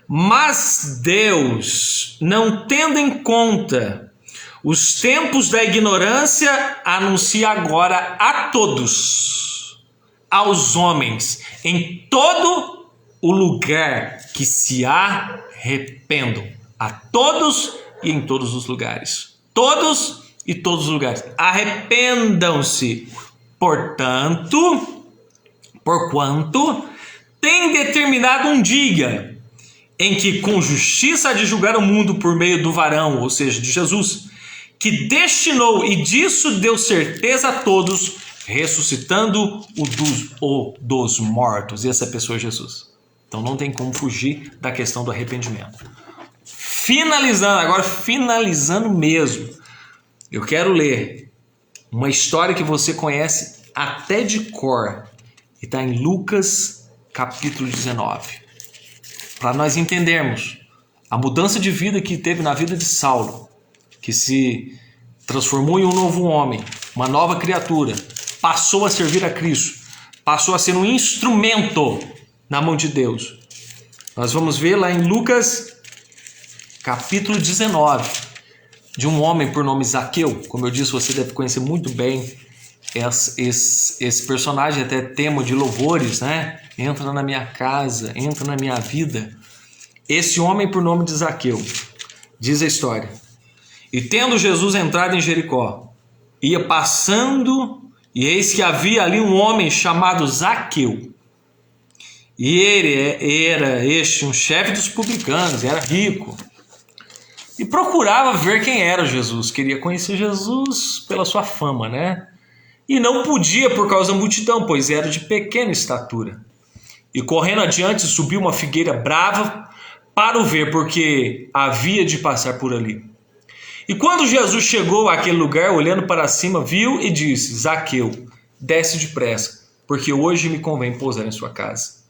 mas Deus, não tendo em conta os tempos da ignorância, anuncia agora a todos, aos homens, em todo o lugar, que se arrependam. A todos e em todos os lugares. Todos e todos os lugares. Arrependam-se, porquanto tem determinado um dia em que com justiça há de julgar o mundo por meio do varão, ou seja, de Jesus, que destinou e disso deu certeza a todos, ressuscitando o dos mortos. E essa pessoa é Jesus. Então não tem como fugir da questão do arrependimento. Finalizando mesmo, eu quero ler uma história que você conhece até de cor, que está em Lucas capítulo 19. Para nós entendermos a mudança de vida que teve na vida de Saulo, que se transformou em um novo homem, uma nova criatura, passou a servir a Cristo, passou a ser um instrumento na mão de Deus. Nós vamos ver lá em Lucas, capítulo 19, de um homem por nome Zaqueu. Como eu disse, você deve conhecer muito bem esse personagem, até tema de louvores, né? Entra na minha casa, entra na minha vida. Esse homem por nome de Zaqueu, diz a história: e tendo Jesus entrado em Jericó, ia passando, e eis que havia ali um homem chamado Zaqueu. E ele era um chefe dos publicanos, era rico. E procurava ver quem era Jesus, queria conhecer Jesus pela sua fama, né? E não podia por causa da multidão, pois era de pequena estatura. E correndo adiante subiu uma figueira brava para o ver, porque havia de passar por ali. E quando Jesus chegou àquele lugar, olhando para cima, viu e disse: Zaqueu, desce depressa, porque hoje me convém pousar em sua casa.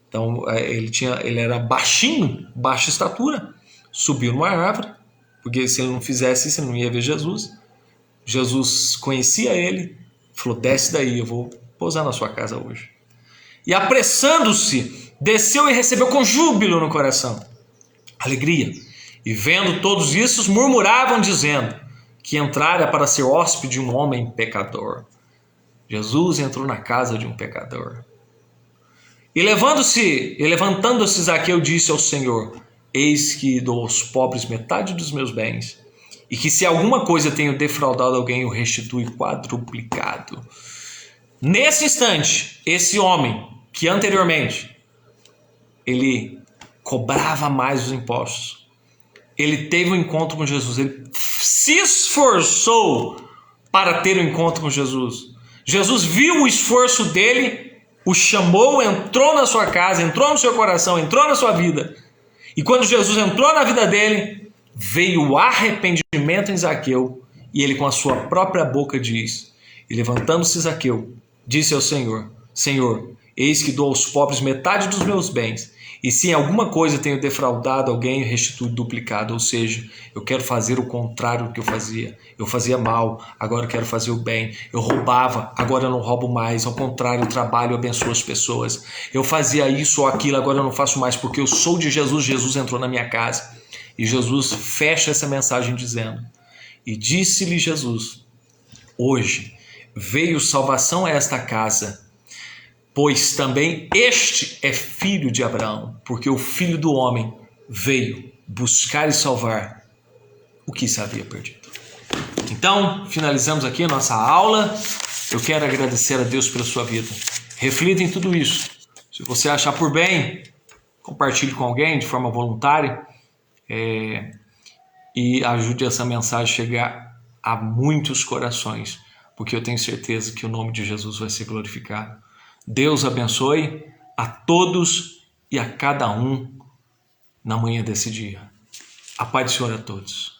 Então ele era baixinho, baixa estatura, subiu numa árvore, porque se ele não fizesse isso, ele não ia ver Jesus. Jesus conhecia ele, falou: desce daí, eu vou pousar na sua casa hoje. E apressando-se, desceu e recebeu com júbilo no coração, alegria. E vendo todos isso, murmuravam, dizendo que entrara para ser hóspede de um homem pecador. Jesus entrou na casa de um pecador. E levantando-se Zaqueu, disse ao Senhor: eis que dou aos pobres metade dos meus bens, e que se alguma coisa tenho defraudado alguém, eu restitui quadruplicado. Nesse instante, esse homem, que anteriormente ele cobrava mais os impostos, ele teve um encontro com Jesus, ele se esforçou para ter um encontro com Jesus. Jesus viu o esforço dele, o chamou, entrou na sua casa, entrou no seu coração, entrou na sua vida. E quando Jesus entrou na vida dele, veio o arrependimento em Zaqueu, e ele com a sua própria boca diz: e levantando-se Zaqueu, disse ao Senhor: Senhor, eis que dou aos pobres metade dos meus bens, e se em alguma coisa tenho defraudado alguém, restituo duplicado. Ou seja, eu quero fazer o contrário do que eu fazia. Eu fazia mal, agora eu quero fazer o bem. Eu roubava, agora eu não roubo mais. Ao contrário, eu trabalho e abençoo as pessoas. Eu fazia isso ou aquilo, agora eu não faço mais, porque eu sou de Jesus. Jesus entrou na minha casa. E Jesus fecha essa mensagem dizendo: e disse-lhe Jesus: hoje veio salvação a esta casa, pois também este é filho de Abraão, porque o Filho do Homem veio buscar e salvar o que se havia perdido. Então, finalizamos aqui a nossa aula. Eu quero agradecer a Deus pela sua vida. Reflita em tudo isso. Se você achar por bem, compartilhe com alguém de forma voluntária, e ajude essa mensagem a chegar a muitos corações, porque eu tenho certeza que o nome de Jesus vai ser glorificado. Deus abençoe a todos e a cada um na manhã desse dia. A paz do Senhor a todos.